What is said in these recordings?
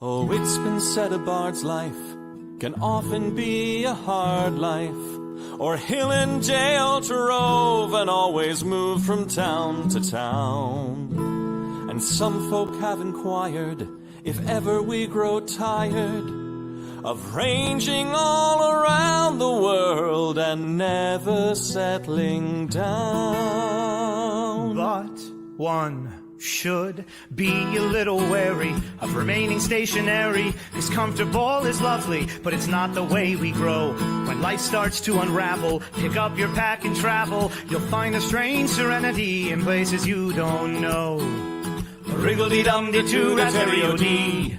Oh, it's been said a bard's life can often be a hard life, or hill and jail to rove and always move from town to town. And some folk have inquired if ever we grow tired of ranging all around the world and never settling down. But one should be a little wary of remaining stationary, 'cause comfortable is lovely, but it's not the way we grow. When life starts to unravel, pick up your pack and travel. You'll find a strange serenity in places you don't know. Wriggle-dee-dum-dee-doo-da-terry-o-dee.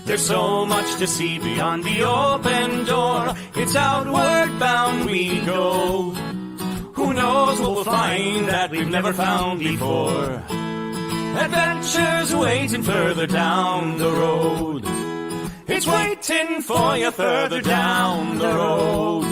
There's so much to see beyond the open door. It's outward bound we go. Who knows what we'll find that we've never found before. Adventures waiting further down the road. It's waiting for you further down the road.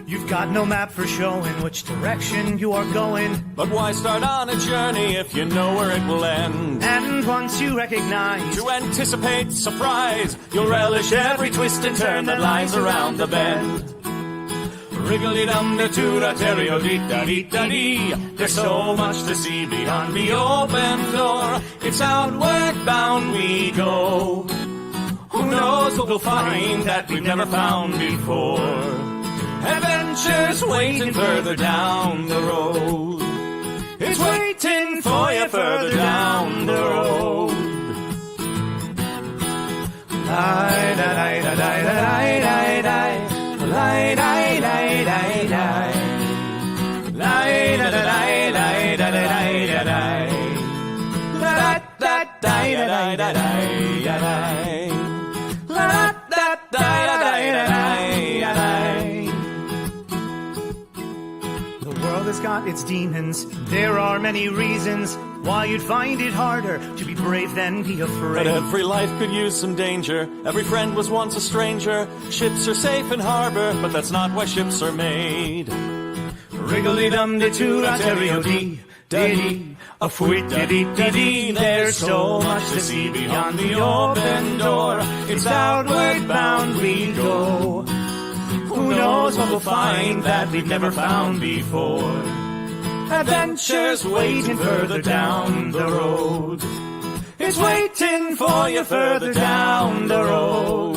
You've got no map for showing which direction you are going. But why start on a journey if you know where it will end? And once you recognize, to anticipate surprise, you'll relish every twist and turn that lies around the bend. Wriggle-dee-dum-dee-doo-da-terry-o-dee-da-dee-da-dee. There's so much to see beyond the open door. It's outward bound we go. Who knows what we'll find that we've never found before. Adventures waiting further down the road. It's waiting for you further down the road. The world has got its demons. There are many reasons why you'd find it harder to be brave than be afraid. But every life could use some danger. Every friend was once a stranger. Ships are safe in harbor, but that's not why ships are made. Wriggle-dee-dum-dee-doo-da-terry-o-dee-da-dee. A fwit-da-dee-da-dee. There's so much to see beyond the open door. It's outward bound we go. Who knows what we'll find that we've never found before. Adventures waiting further down the road. It's waiting for you further down the road.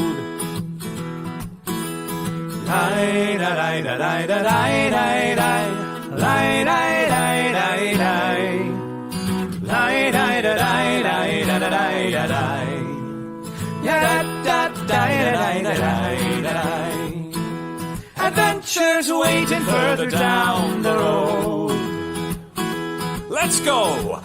Adventures waiting further down the road. Let's go!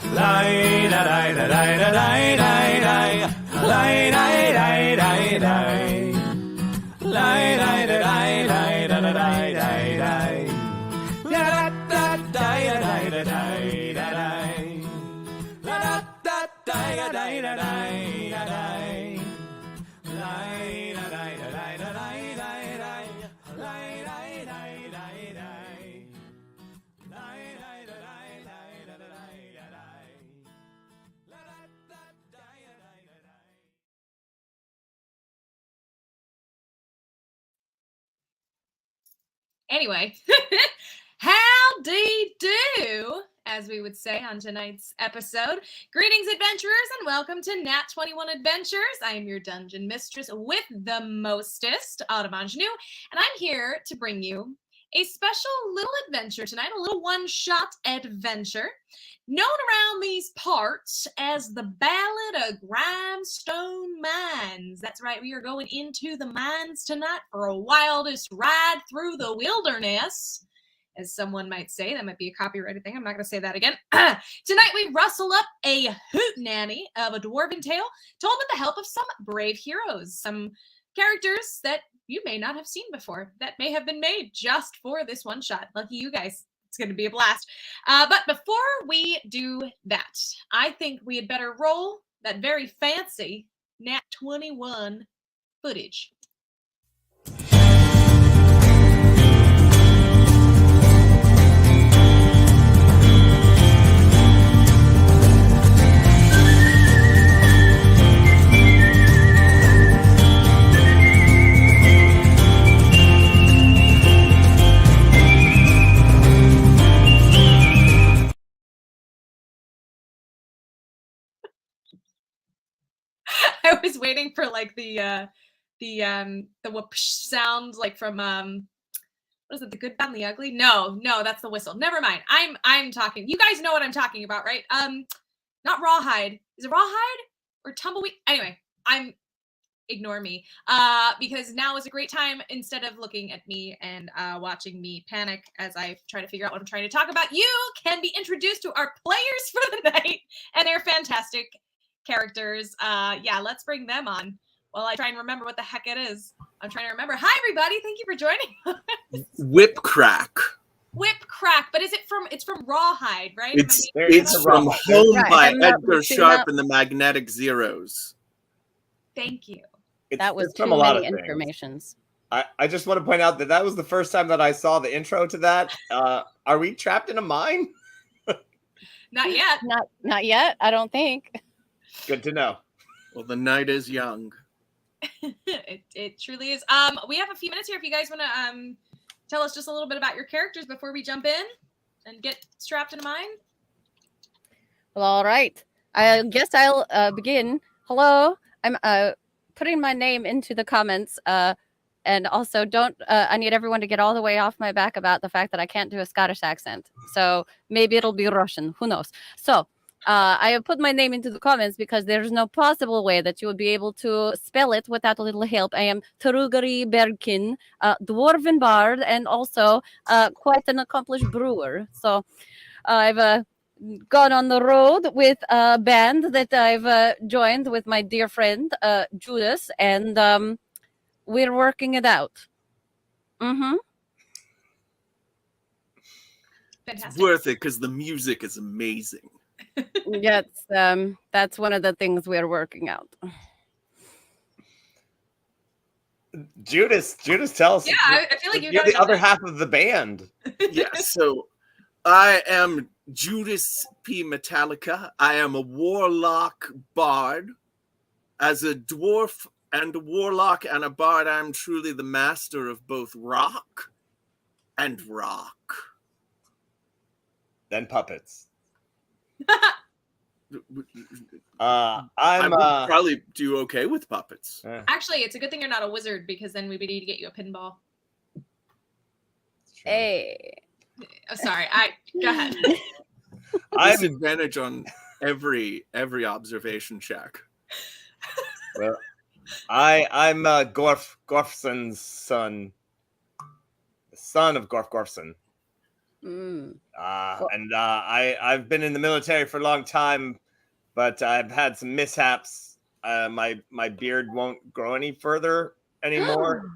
Anyway, howdy do, as we would say on tonight's episode. Greetings, adventurers, and welcome to Nat 21 Adventures. I am your dungeon mistress with the mostest, Autumn Ingenue, and I'm here to bring you a special little adventure tonight, a little one-shot adventure, known around these parts as the Ballad of Grimestone Mines. That's right, we are going into the mines tonight for a wildest ride through the wilderness, as someone might say. That might be a copyrighted thing. I'm not going to say that again. Tonight we rustle up a hootenanny of a dwarven tale told with the help of some brave heroes, some characters that you may not have seen before, that may have been made just for this one shot. Lucky you guys. It's going to be a blast. But before we do that, I think we had better roll that very fancy Nat 21 footage. I was waiting for like the whoosh sound like from what is it, the good, bad, and the ugly? No, that's the whistle. Never mind. I'm talking. You guys know what I'm talking about, right? Not rawhide. Is it rawhide or tumbleweed? Anyway, ignore me. Because now is a great time, instead of looking at me and watching me panic as I try to figure out what I'm trying to talk about, you can be introduced to our players for the night and their fantastic characters. Yeah, let's bring them on while I try and remember what the heck it is. I'm trying to remember. Hi, everybody. Thank you for joining. Whip Crack. Whip Crack, but it's from Rawhide, right? It's from Home by Edgar Sharpe and the Magnetic Zeros. Thank you. That was too from a lot many of things. informations. I just want to point out that was the first time that I saw the intro to that. Are we trapped in a mine? Not yet. Not yet, I don't think. Good to know. Well, the night is young. It truly is. We have a few minutes here if you guys want to tell us just a little bit about your characters before we jump in and get strapped in a mine. Well, all right. I guess I'll begin. Hello. I'm putting my name into the comments. And also, I need everyone to get all the way off my back about the fact that I can't do a Scottish accent. So maybe it'll be Russian. Who knows? So I have put my name into the comments because there's no possible way that you would be able to spell it without a little help. I am Tarugari Berkin, dwarven bard, and also quite an accomplished brewer. So I've gone on the road with a band that I've joined with my dear friend Judas, and we're working it out. Mm-hmm. Fantastic. It's worth it because the music is amazing. Yes, that's one of the things we're working out. Judas, tell us. Yeah, I feel like you're the other half of the band. Yeah, so I am Judas P. Metallica. I am a warlock bard. As a dwarf and a warlock and a bard, I am truly the master of both rock and rock. Then puppets. I I'm would probably do okay with puppets. Actually, it's a good thing you're not a wizard, because then we would need to get you a pinball. Hey. Oh, sorry. Go ahead. I'm Disadvantage on every observation check. well, I'm Gorfson's son. The son of Gorfson. Mm. And I've been in the military for a long time, but I've had some mishaps. My beard won't grow any further anymore.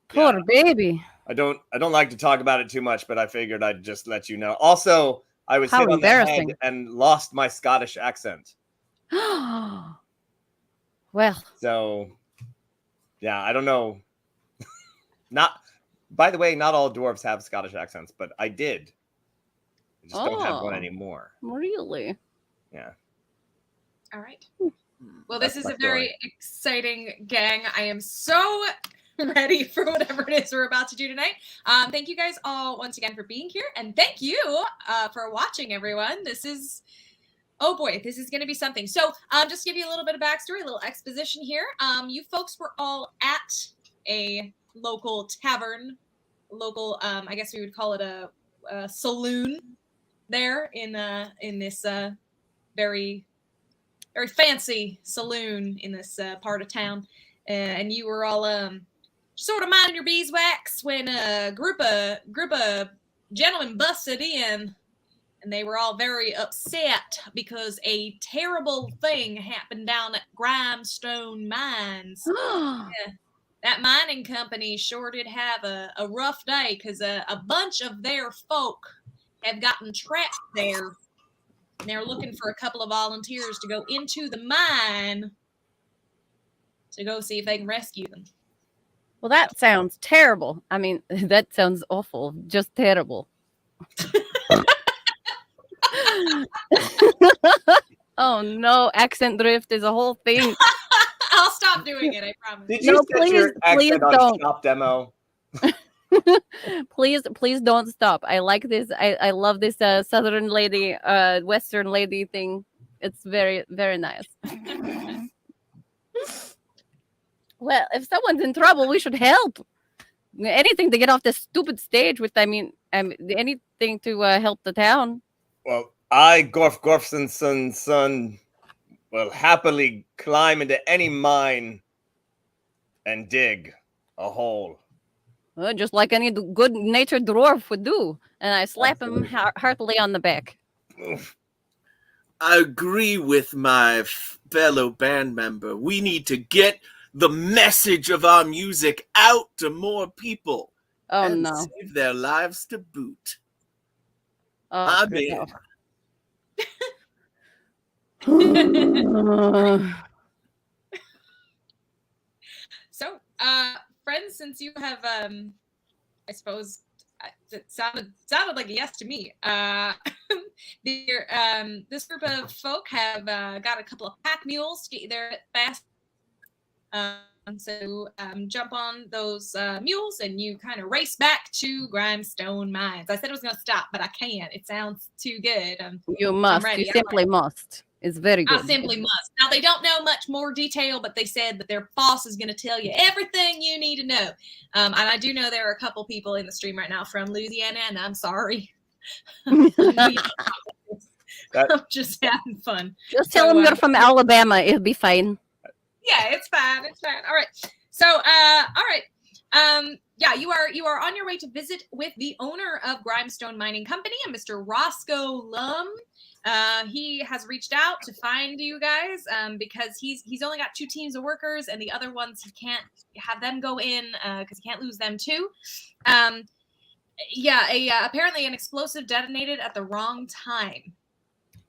Poor baby. I don't like to talk about it too much, but I figured I'd just let you know. Also, I was How hit on the head embarrassing. and lost my Scottish accent. Well, So, yeah, I don't know. By the way, not all dwarves have Scottish accents, but I did. I just don't have one anymore. really? Yeah. All right. Well, this That's is my a very exciting gang. I am so ready for whatever it is we're about to do tonight. Thank you guys all once again for being here, and thank you for watching, everyone. This is, oh boy, this is going to be something. So just to give you a little bit of backstory, a little exposition here. You folks were all at a local tavern, I guess we would call it a saloon there in this very, very fancy saloon in this part of town. And you were all sort of minding your beeswax when a group of gentlemen busted in, and they were all very upset because a terrible thing happened down at Grimestone Mines. Yeah, that mining company sure did have a rough day, because a bunch of their folk have gotten trapped there, and they're looking for a couple of volunteers to go into the mine to go see if they can rescue them. Well, that sounds terrible. I mean, that sounds awful. Just terrible. Oh no, accent drift is a whole thing. I'll stop doing it, I promise. Did you No, set your please accent on don't. Stop Demo? Please don't stop. I like this. I love this southern lady, western lady thing. It's very, very nice. Well, if someone's in trouble, we should help. Anything to get off this stupid stage with, anything to help the town. Well, I, Gorfson's son, will happily climb into any mine and dig a hole. Just like any good-natured dwarf would do. And I slap him heartily on the back. Oof. I agree with my fellow band member. We need to get the message of our music out to more people. Oh, and no. save their lives to boot. Oh, I'm in. So, friends, since you have, I suppose, it sounded like a yes to me. This group of folk have got a couple of pack mules to get you there fast. So jump on those mules and you kind of race back to Grimestone Mines. I said I was going to stop, but I can't. It sounds too good. You must. You simply must. It's very good. I simply must. Now, they don't know much more detail, but they said that their boss is going to tell you everything you need to know. And I do know there are a couple people in the stream right now from Louisiana, and I'm sorry. I'm just having fun. Just tell them you're from Alabama. It'll be fine. Yeah, it's fine. It's fine. All right. So, all right. Yeah, you are on your way to visit with the owner of Grimestone Mining Company, Mr. Roscoe Lum. He has reached out to find you guys because he's only got 2 teams of workers, and the other ones he can't have them go in because he can't lose them too. Apparently an explosive detonated at the wrong time.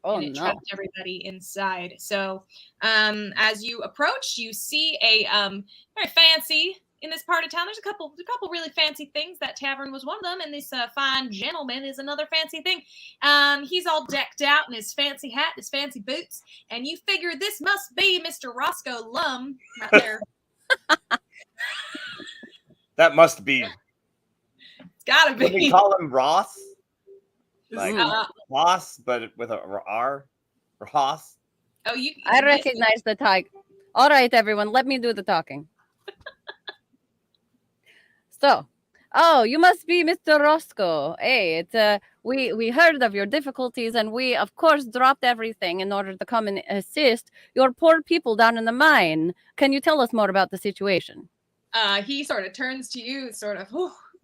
Oh, and it no. trapped everybody inside. So as you approach, you see a very fancy, in this part of town, there's a couple really fancy things. That tavern was one of them, and this fine gentleman is another fancy thing. He's all decked out in his fancy hat, his fancy boots, and you figure this must be Mr. Roscoe Lum right there. That must be. It's gotta be. Can we call him Ross? Like Uh, Ross, but with a R? Ross? Oh, I recognize the type. All right, everyone, let me do the talking. So, you must be Mr. Roscoe. Hey, we heard of your difficulties, and we, of course, dropped everything in order to come and assist your poor people down in the mine. Can you tell us more about the situation? He sort of turns to you, sort of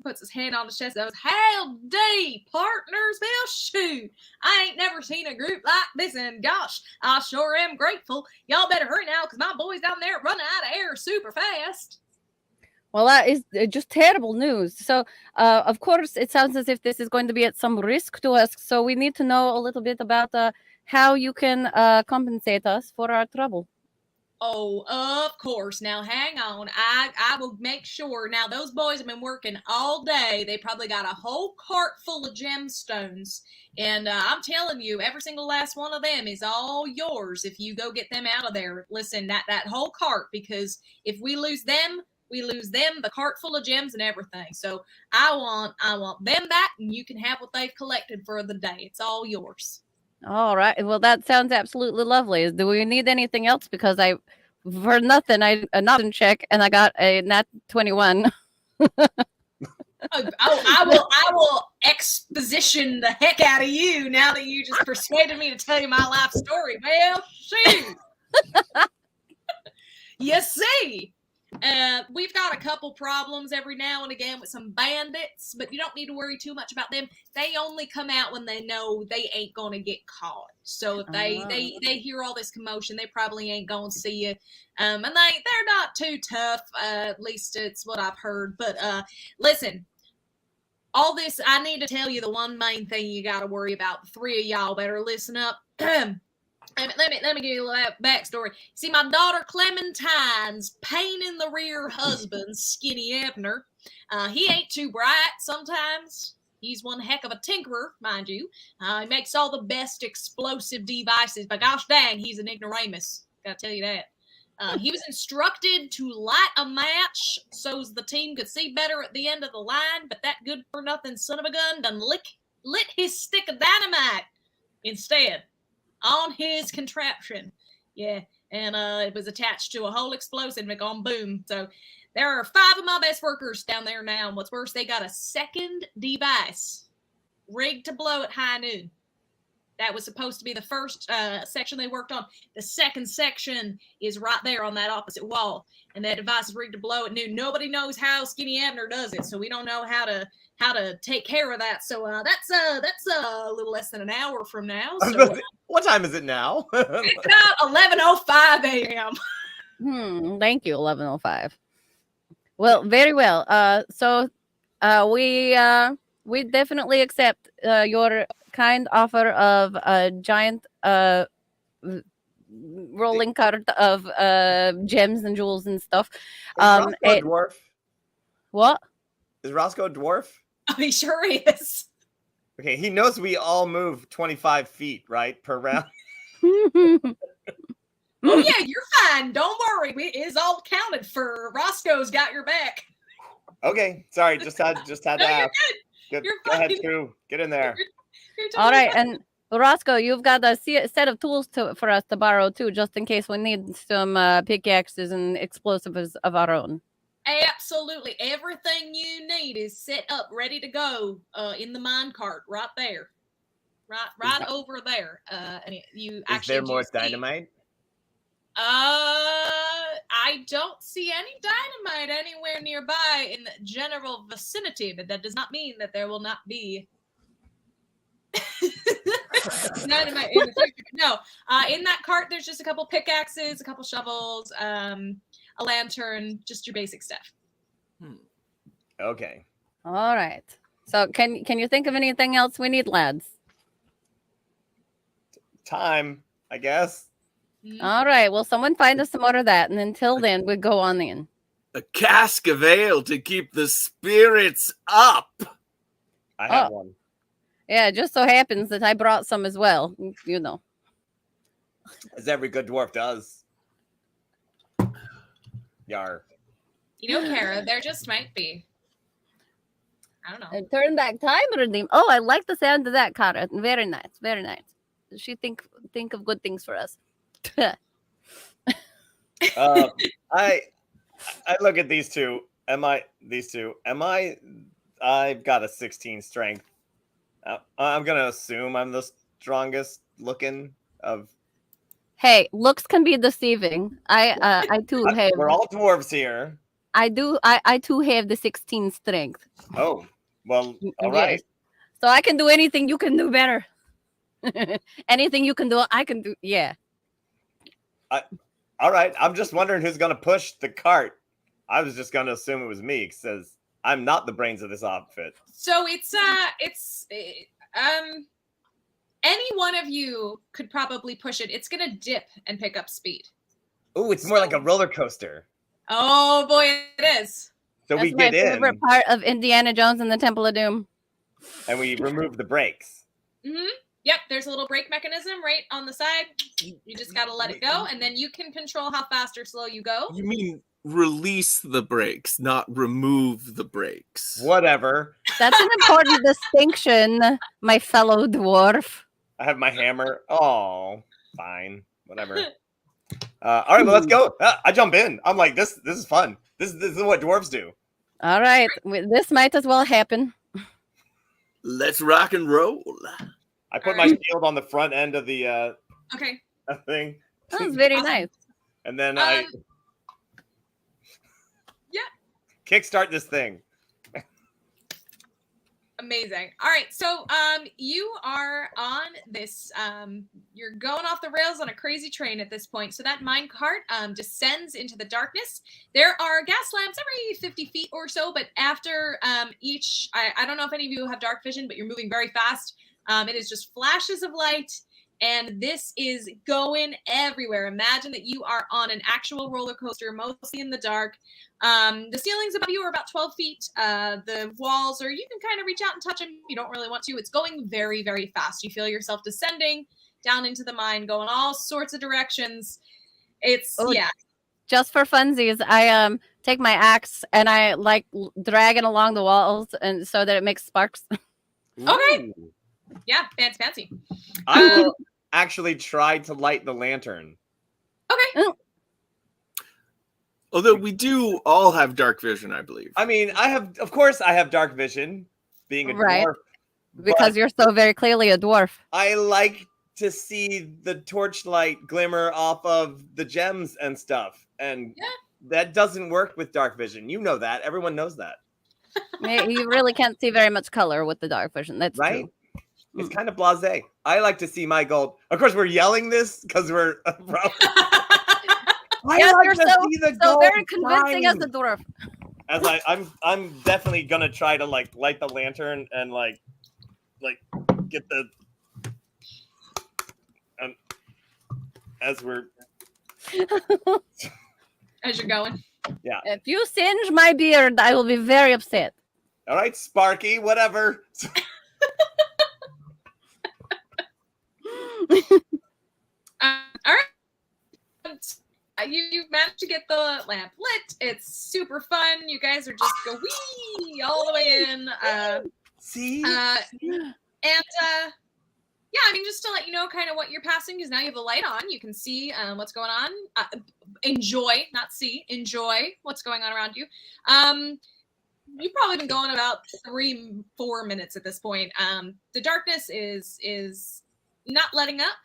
puts his hand on his chest, and goes, "Howdy, partners. Well, shoot, I ain't never seen a group like this, and gosh, I sure am grateful. Y'all better hurry now, because my boys down there running out of air super fast." Well, that is just terrible news. So, of course, it sounds as if this is going to be at some risk to us. So we need to know a little bit about how you can compensate us for our trouble. Oh, of course. Now, hang on. I will make sure. Now, those boys have been working all day. They probably got a whole cart full of gemstones. And I'm telling you, every single last one of them is all yours if you go get them out of there. Listen, that whole cart, because if we lose them, the cart full of gems and everything. So I want them back, and you can have what they've collected for the day. It's all yours. All right. Well, that sounds absolutely lovely. Do we need anything else? Because I check, and I got a nat 21. I will exposition the heck out of you now that you just persuaded me to tell you my life story. Well, shoot. You see, we've got a couple problems every now and again with some bandits, but you don't need to worry too much about them. They only come out when they know they ain't going to get caught. So if they hear all this commotion, they probably ain't going to see you. And they're not too tough. At least it's what I've heard. But listen, all this, I need to tell you the one main thing you got to worry about. The 3 of y'all better listen up. Let me give you a little backstory. See, my daughter Clementine's pain in the rear husband, Skinny Ebner. He ain't too bright sometimes. He's one heck of a tinkerer, mind you. He makes all the best explosive devices. But gosh dang, he's an ignoramus. Gotta tell you that. He was instructed to light a match so the team could see better at the end of the line, but that good-for-nothing son of a gun done lit his stick of dynamite instead on his contraption. Yeah, and it was attached to a whole explosive and it gone boom. So there are 5 of my best workers down there now. And what's worse, they got a second device rigged to blow at high noon. That was supposed to be the first section they worked on. The second section is right there on that opposite wall, and that device is rigged to blow at noon. Nobody knows how Skinny Abner does it, so we don't know how to take care of that. So that's a little less than an hour from now. So, what time is it now? it's about 11:05 a.m. Thank you, 11:05. Well, very well. So we definitely accept your kind offer of a giant rolling cart of gems and jewels and stuff. Is Roscoe a dwarf? What? Is Roscoe a dwarf? Oh, he sure is. Okay, he knows we all move 25 feet, right, per round. Oh yeah, you're fine. Don't worry. It's all counted for. Roscoe's got your back. Okay, sorry, just had to No, ask. You're Go ahead, fine. True. Get in there. You're All totally right, fine. and Roscoe, you've got a set of tools for us to borrow too, just in case we need some pickaxes and explosives of our own. Absolutely. Everything you need is set up, ready to go in the mine cart right there. Right over there. And you Is actually there more do see- dynamite? I don't see any dynamite anywhere nearby in the general vicinity, but that does not mean that there will not be dynamite in the future. No, in that cart, there's just a couple pickaxes, a couple shovels, a lantern, just your basic stuff. Okay. All right. So can you think of anything else we need, lads? Time, I guess. All right. Well, someone find us some more of that, and until then, we go on in. A cask of ale to keep the spirits up. I have one. Yeah, it just so happens that I brought some as well. You know. As every good dwarf does. Yar. You know, Kara, there just might be. I don't know. A turn back time redeem. Oh, I like the sound of that, Kara. Very nice. Very nice. She think of good things for us. I look at these two. I've got a 16 strength. I'm gonna assume I'm the strongest looking of. Hey, looks can be deceiving. I too have. We're all dwarves here. I too have the 16 strength. Oh, well, all Yes. right. So I can do anything you can do better. Anything you can do, I can do. Yeah. All right. I'm just wondering who's gonna push the cart. I was just gonna assume it was me because I'm not the brains of this outfit. So it's any one of you could probably push it. It's gonna dip and pick up speed. Oh, it's more like a roller coaster. Oh boy, it is. So That's we my get in favorite part of Indiana Jones and the Temple of Doom. and we remove the brakes. Mm-hmm. Yep, there's a little brake mechanism right on the side. You just gotta let it go, and then you can control how fast or slow you go. You mean release the brakes, not remove the brakes. Whatever. That's an important distinction, my fellow dwarf. I have my hammer. Oh, fine. Whatever. All right, well, let's go. I jump in. I'm like, this is fun. This is what dwarves do. All right. This might as well happen. Let's rock and roll. I put All my right. shield on the front end of the Okay. thing. That was very Awesome. nice. And then I Yeah. kickstart this thing. Amazing. All right, so you are on this. You're going off the rails on a crazy train at this point. So that mine cart descends into the darkness. There are gas lamps every 50 feet or so, but after each, I don't know if any of you have dark vision, but you're moving very fast. It is just flashes of light, and this is going everywhere. Imagine that you are on an actual roller coaster, mostly in the dark. The ceilings above you are about 12 feet. The walls are, you can kind of reach out and touch them. You don't really want to. It's going very, very fast. You feel yourself descending down into the mine, going all sorts of directions. It's, Oh, yeah. Just for funsies, I take my axe and I like drag it along the walls and so that it makes sparks. Okay. Ooh. Yeah, fancy. I will actually try to light the lantern. Okay. Although we do all have dark vision, I believe. I mean, of course, I have dark vision, being a Right. dwarf. Because but you're so very clearly a dwarf. I like to see the torchlight glimmer off of the gems and stuff, and that doesn't work with dark vision. You know that. Everyone knows that. You really can't see very much color with the dark vision. That's right. true. It's kind of blasé. I like to see my gold. Of course, we're yelling this because we're. Yes, you're so very convincing as a dwarf. As I'm definitely gonna try to like light the lantern and like get the as we're as you're going. Yeah. If you singe my beard, I will be very upset. All right, Sparky, whatever. All right. You managed to get the lamp lit. It's super fun. You guys are just go wee all the way in. See? Yeah, I mean, just to let you know kind of what you're passing, because now you have the light on. You can see what's going on. Enjoy, not see. Enjoy what's going on around you. You've probably been going about 3-4 minutes at this point. The darkness is not letting up.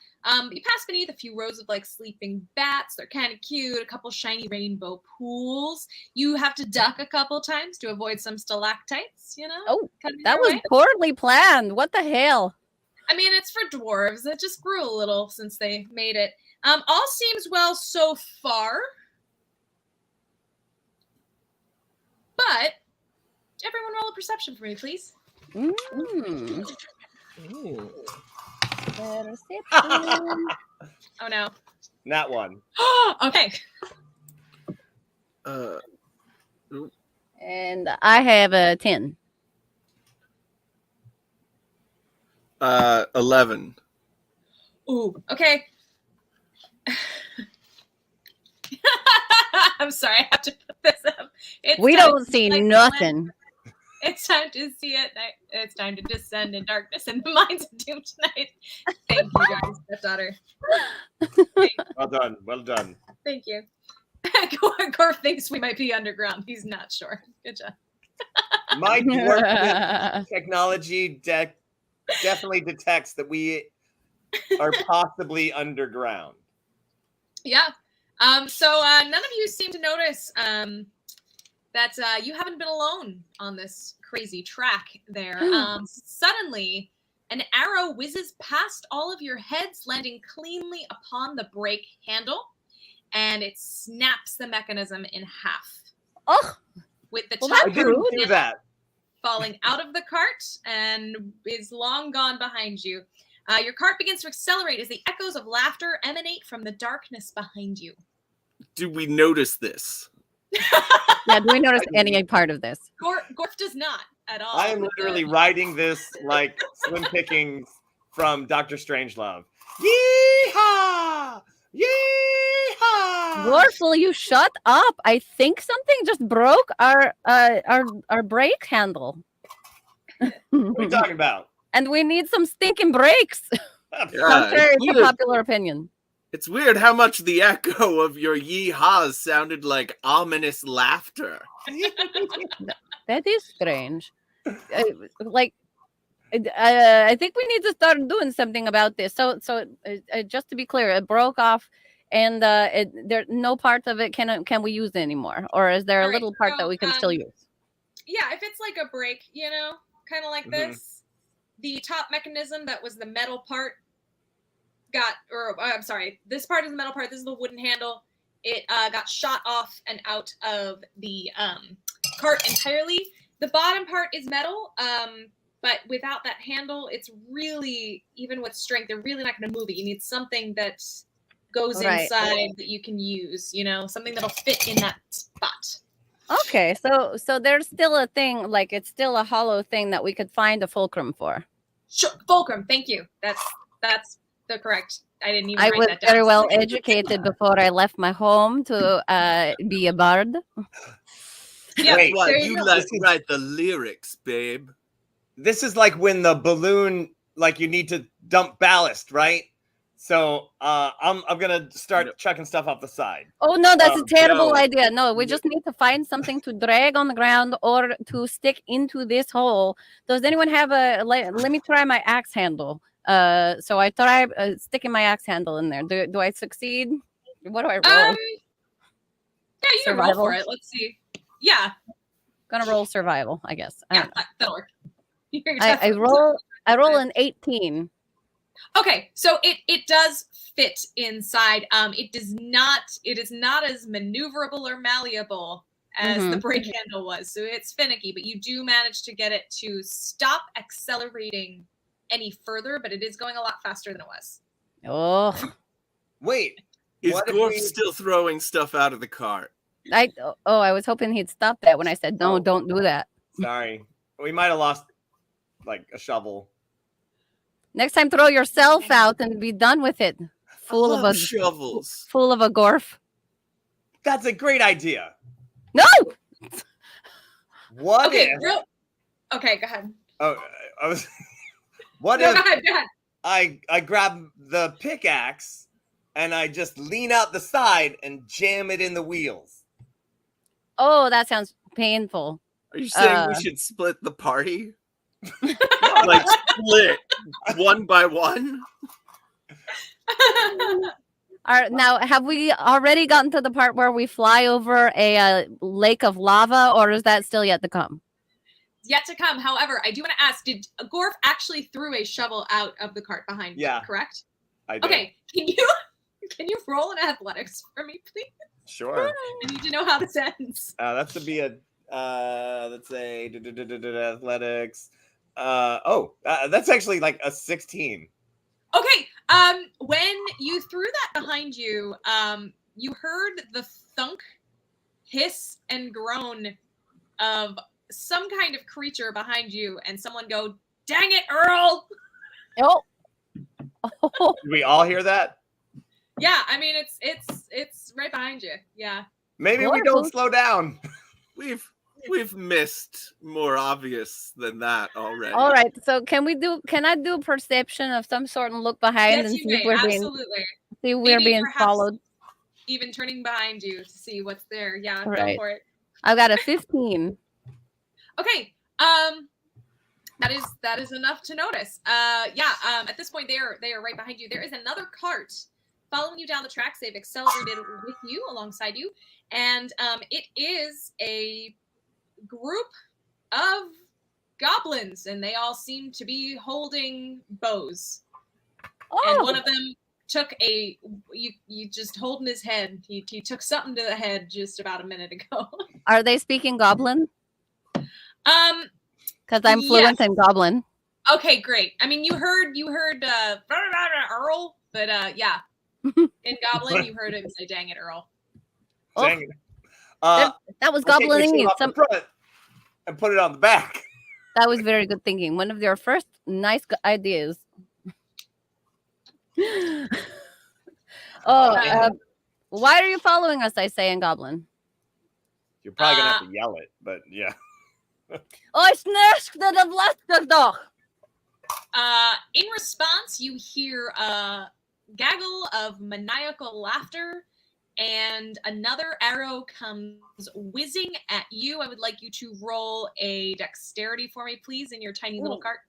You pass beneath a few rows of like sleeping bats. They're kind of cute. A couple shiny rainbow pools. You have to duck a couple times to avoid some stalactites, you know? Oh, that was poorly planned. What the hell? I mean, it's for dwarves. It just grew a little since they made it. All seems well so far. But everyone roll a perception for me, please. Perception. Oh no. Not one. Okay. And I have a 10. 11. Ooh, okay. I'm sorry, I have to put this up. We don't see nothing. It's time to see it. It's time to descend in darkness and the minds of doom tonight. Thank you, guys, stepdaughter. Well done. Well done. Thank you. Gorf thinks we might be underground. He's not sure. Good job. My dwarf technology definitely detects that we are possibly underground. Yeah. So none of you seem to notice that you haven't been alone on this crazy track there. Suddenly, an arrow whizzes past all of your heads, landing cleanly upon the brake handle, and it snaps the mechanism in half. Oh, with the well, top that proved do that. falling out of the cart and is long gone behind you. Your cart begins to accelerate as the echoes of laughter emanate from the darkness behind you. Do we notice this? Yeah, do we notice any part of this? Gorf does not at all. I am literally riding this like Slim Pickings from Dr. Strangelove. Yeehaw! Yeehaw! Dwarf, will you shut up? I think something just broke our brake handle. What are you talking about? And we need some stinking brakes. Contrary to popular opinion. It's weird how much the echo of your yeehaws sounded like ominous laughter. That is strange. I think we need to start doing something about this. So just to be clear, it broke off, and there no part of it can we use anymore, or is there a little part that we can still use? Yeah, if it's like a break, you know, kind of like this. The top mechanism that was the metal part this part is the metal part. This is the wooden handle. It got shot off and out of the cart entirely. The bottom part is metal, but without that handle, it's really, even with strength, they're really not going to move it. You need something that goes inside that you can use, you know, something that'll fit in that spot. Okay, so there's still a thing, like it's still a hollow thing that we could find a fulcrum for. Sure, fulcrum. Thank you. That's the correct. I didn't even. I write was that down. very well educated before I left my home to be a bard. Yeah, wait, What, there you go. let write the lyrics, babe. This is like when the balloon, like you need to dump ballast, right? So I'm gonna start chucking stuff off the side. Oh no, that's a terrible no. idea. No, we just need to find something to drag on the ground or to stick into this hole. Does anyone have let me try my axe handle. So I try sticking my axe handle in there. Do I succeed? What do I roll? Yeah, you can roll Survival? for it. Let's see. Yeah, Gonna roll survival, I guess. I yeah, don't know. that'll work. You're I definitely- roll an 18. Okay, so it does fit inside. It is not as maneuverable or malleable as the brake handle was, so it's finicky, but you do manage to get it to stop accelerating any further, but it is going a lot faster than it was. Oh, Wait, Is what if Gorf we- still throwing stuff out of the cart? I was hoping he'd stop that when I said no, Oh. don't do that. Sorry, we might have lost like a shovel. Next time, throw yourself out and be done with it. Full I of love a shovels. full of a gorf. That's a great idea. No. What Okay, if? okay, go ahead. Oh, I was. What No, if go ahead. I grab the pickaxe and I just lean out the side and jam it in the wheels? Oh, that sounds painful. Are you saying we should split the party? Like split one by one? Now, have we already gotten to the part where we fly over a lake of lava, or is that still yet to come? Yet to come. However, I do want to ask: did Gorf actually threw a shovel out of the cart behind you? Yeah. Correct. I did. Okay. Can you roll an athletics for me, please? Sure. I need to know how this ends. That should be a let's say athletics. That's actually like a 16. Okay. When you threw that behind you, you heard the thunk, hiss, and groan of some kind of creature behind you, and someone go, "Dang it, Earl!" Oh. Did we all hear that? Yeah, I mean it's right behind you. Yeah. Maybe we don't slow down. We've missed more obvious than that already. All right. So can I do perception of some sort and look behind Yes, and you see if may. we're Absolutely. being being perhaps followed? Even turning behind you to see what's there. Yeah, All go right. for it. I've got a 15. Okay. That is enough to notice. At this point they are right behind you. There is another cart following you down the tracks. They've accelerated with you, alongside you, and it is a group of goblins, and they all seem to be holding bows. And one of them took you just holding his head. He took something to the head just about a minute ago. Are they speaking Goblin? Because I'm fluent in Goblin. Okay, great. I mean, you heard Earl, but yeah, in Goblin you heard him say, "Dang it, Earl." Dang it. That was Goblining. Off the front and put it on the back. That was very good thinking. One of your first nice ideas. Why are you following us? I say in Goblin. You're probably gonna have to yell it, but yeah. In response, you hear a gaggle of maniacal laughter, and another arrow comes whizzing at you. I would like you to roll a dexterity for me, please, in your tiny little cart.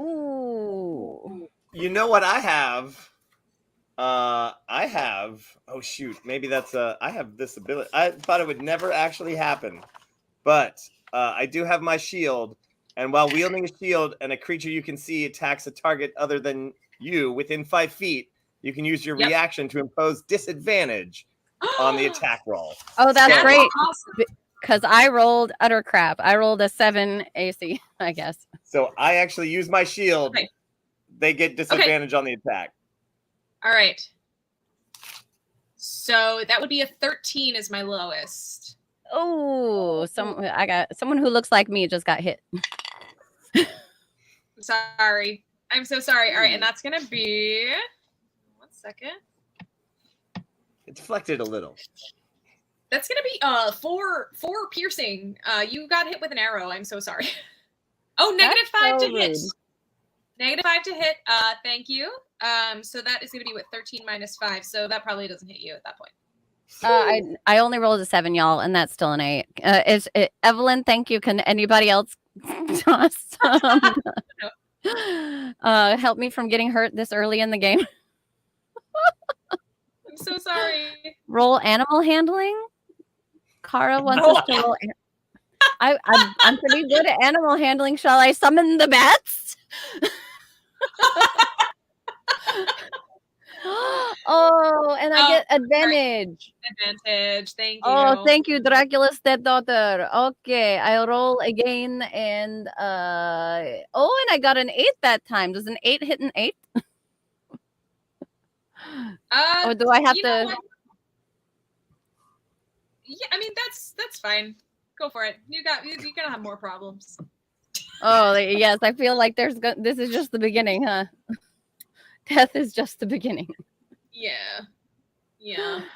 Ooh. You know what I have? Oh shoot, maybe that's I have this ability. I thought it would never actually happen, but I do have my shield, and while wielding a shield and a creature you can see attacks a target other than you within 5 feet, you can use your reaction to impose disadvantage on the attack roll. Oh, that's great. Awesome. Because I rolled utter crap. I rolled a 7 AC, I guess. So I actually use my shield. Okay. They get disadvantage on the attack. All right. So that would be a 13 is my lowest. Oh, I got someone who looks like me just got hit. Sorry. I'm so sorry. All right, and that's gonna be 1 second. It deflected a little. That's gonna be four piercing. You got hit with an arrow. I'm so sorry. Oh, -5 to hit. -5 to hit. Thank you. So that is going to be with 13 minus 5. So that probably doesn't hit you at that point. I only rolled a 7, y'all, and that's still an 8. Evelyn, thank you. Can anybody else help me from getting hurt this early in the game? I'm so sorry. Roll animal handling. Kara wants us to roll. I'm pretty good at animal handling. Shall I summon the bats? Oh, and I get advantage. Advantage. Thank you. Oh, thank you, Dracula's stepdaughter. Okay, I'll roll again, and and I got an 8 that time. Does an 8 hit an 8? Or do I have to? Yeah, I mean that's fine. Go for it. You're gonna have more problems. Oh yes, I feel like this is just the beginning, huh? Death is just the beginning. Yeah.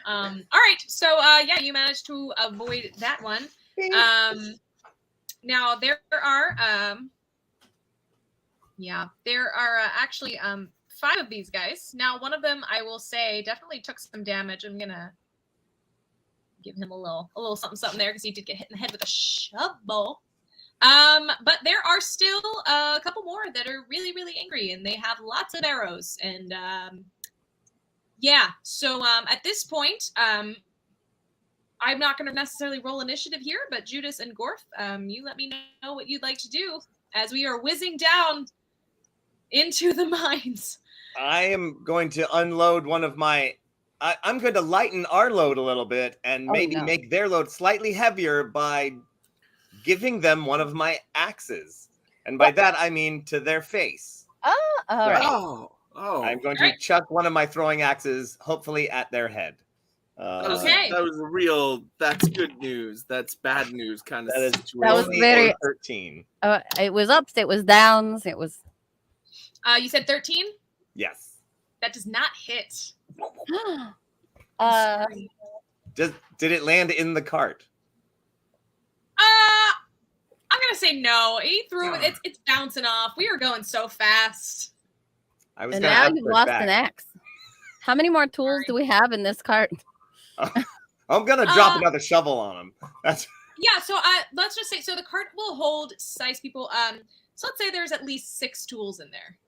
All right. So yeah, you managed to avoid that one. Now there are actually 5 of these guys. Now one of them, I will say, definitely took some damage. I'm gonna give him a little something there because he did get hit in the head with a shovel. But there are still a couple more that are really, really angry, and they have lots of arrows. And yeah, so at this point, I'm not going to necessarily roll initiative here, but Judas and Gorf, you let me know what you'd like to do as we are whizzing down into the mines. I am going to unload one of my. I'm going to lighten our load a little bit and maybe make their load slightly heavier by giving them one of my axes. And by that, I mean to their face. Oh, all right. Oh. I'm going to chuck one of my throwing axes, hopefully at their head. Okay. That's good news. That's bad news kind of situation. That was very 13. It was ups, it was downs, it was. You said 13? Yes. That does not hit. Did it land in the cart? I'm gonna say no. He threw it. It's bouncing off. We were going so fast. And now you've lost an axe. How many more tools do we have in this cart? I'm gonna drop another shovel on him. Yeah. So let's just say the cart will hold size people. So let's say there's at least 6 tools in there.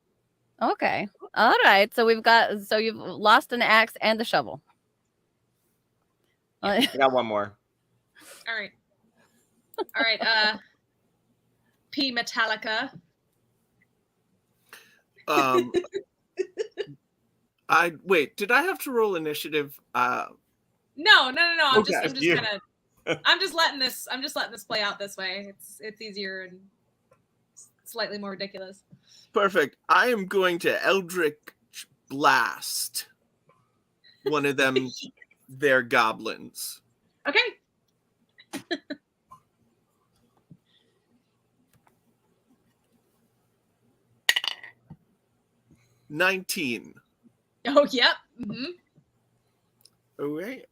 Okay. All right. So you've lost an axe and the shovel. I got one more. All right. P Metallica. Did I have to roll initiative? No. I'm Okay, just letting this play out this way. It's easier and slightly more ridiculous. Perfect. I am going to Eldritch Blast one of them, their goblins. Okay. 19. Oh, yep. Mm-hmm. Okay.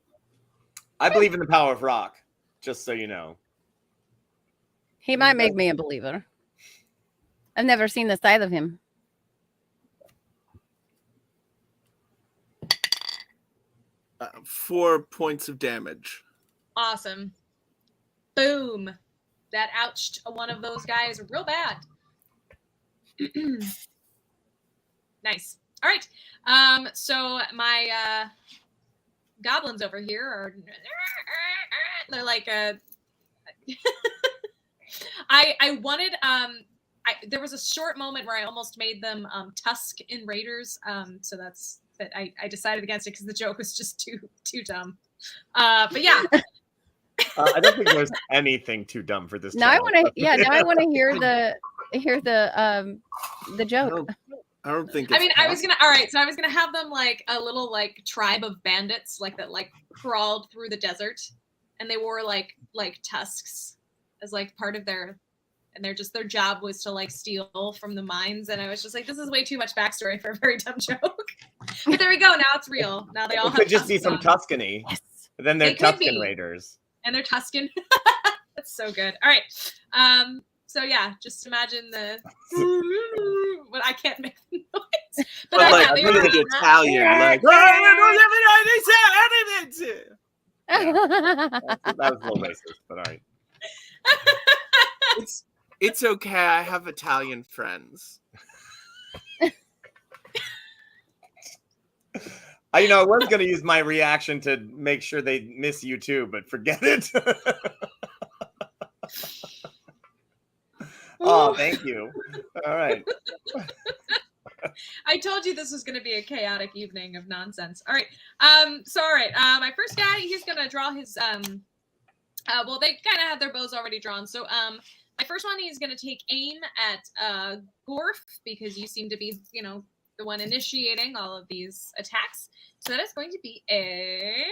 I believe in the power of rock, just so you know. He might make me a believer. I've never seen the side of him. Uh, 4 points of damage. Awesome. Boom. That ouched one of those guys real bad. Nice. All right. So my goblins over here are they're like I wanted there was a short moment where I almost made them Tusk in Raiders. So that's that I decided against it because the joke was just too dumb. But yeah. I don't think there's anything too dumb for this. Now I want to hear the joke. I don't think. I was gonna have them like a little like tribe of bandits like that like crawled through the desert, and they wore like tusks as like part of their job was to like steal from the mines. And I was just like, this is way too much backstory for a very dumb joke. But there we go. Now it's real. Now they all could just be from Tuscany. Yes. But then they're Tuscan Raiders. And they're Tuscan. That's so good. All right. So yeah, just imagine but I can't make the noise. But But like yeah, they really were Italian, like That was a little racist, but all right. it's okay. I have Italian friends. I was going to use my reaction to make sure they miss you too, but forget it. Oh, thank you. All right. I told you this was going to be a chaotic evening of nonsense. All right. So all right. My first guy, he's going to draw his well, they kind of had their bows already drawn. So my first one, he's going to take aim at Gorf, because you seem to be, the one initiating all of these attacks. So that is going to be a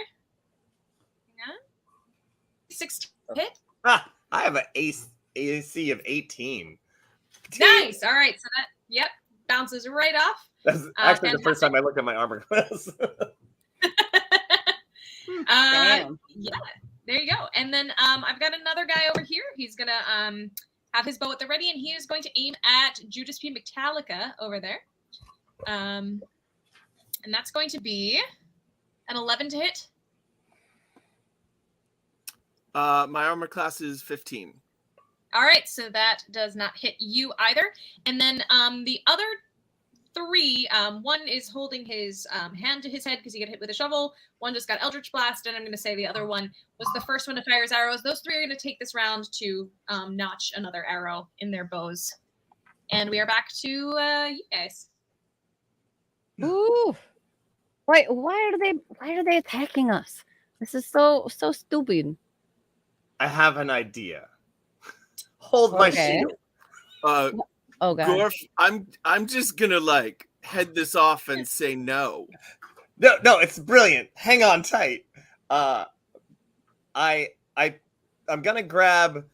16 hit. Ah, I have an AC of 18. Nice. All right. So that, yep, bounces right off. That's actually the first time I looked at my armor class. Damn. Yeah, there you go. And then I've got another guy over here. He's gonna have his bow at the ready, and he is going to aim at Judas P. Metallica over there. And that's going to be an 11 to hit. My armor class is 15. All right, so that does not hit you either. And then the other three, one is holding his hand to his head because he got hit with a shovel. One just got Eldritch Blast, and I'm going to say the other one was the first one to fire his arrows. Those three are going to take this round to notch another arrow in their bows. And we are back to you guys. Ooh. Wait, why are they attacking us? This is so stupid. I have an idea. Hold my Okay. shield. Oh god. Gorf, I'm just gonna head this off and say no. No, it's brilliant. Hang on tight. I'm gonna grab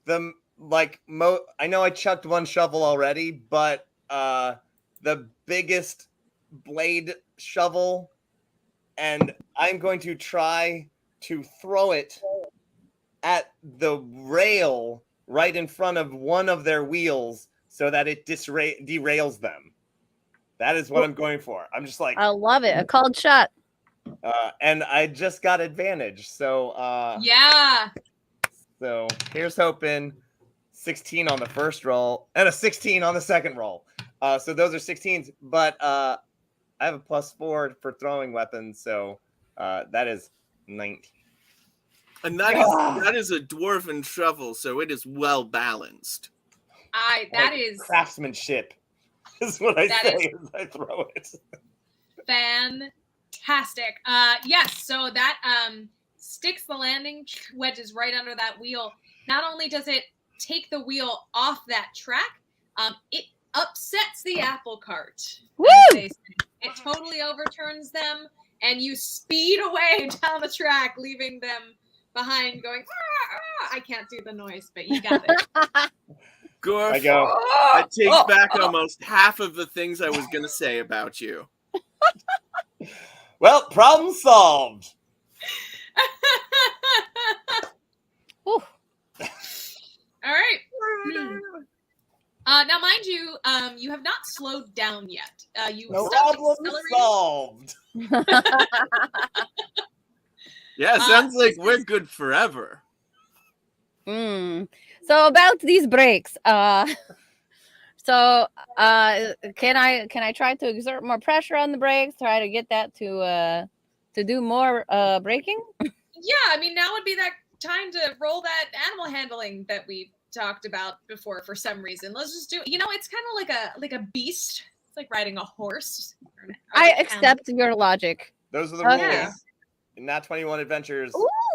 the I know I chucked one shovel already, but the biggest blade shovel, and I'm going to try to throw it at the rail right in front of one of their wheels so that it derails them. That is what I'm going for. I'm just like, I love it. A called shot. and I just got advantage. So Yeah. So here's hoping 16 on the first roll and a 16 on the second roll. So those are 16s, but I have a +4 for throwing weapons, so that is 19. And that is a dwarven shovel, so it is well balanced. That is craftsmanship. Is what I say as I throw it. Fantastic. Yes, so that sticks the landing, wedges right under that wheel. Not only does it take the wheel off that track, it upsets the apple cart. Woo! It totally overturns them, and you speed away down the track, leaving them behind going, I can't do the noise, but you got it. Gorf, I go. I take back almost half of the things I was going to say about you. Well, problem solved. All right. Now, mind you, you have not slowed down yet. You No stopped problem accelerating. solved. Yeah, sounds like we're good forever. So about these brakes, can I try to exert more pressure on the brakes, try to get that to do more braking? Yeah, I mean, now would be that time to roll that animal handling that we talked about before for some reason. Let's just do it. It's kind of like a beast. It's like riding a horse. I accept your logic. Those are the rules. Yeah. In Nat 21 Adventures.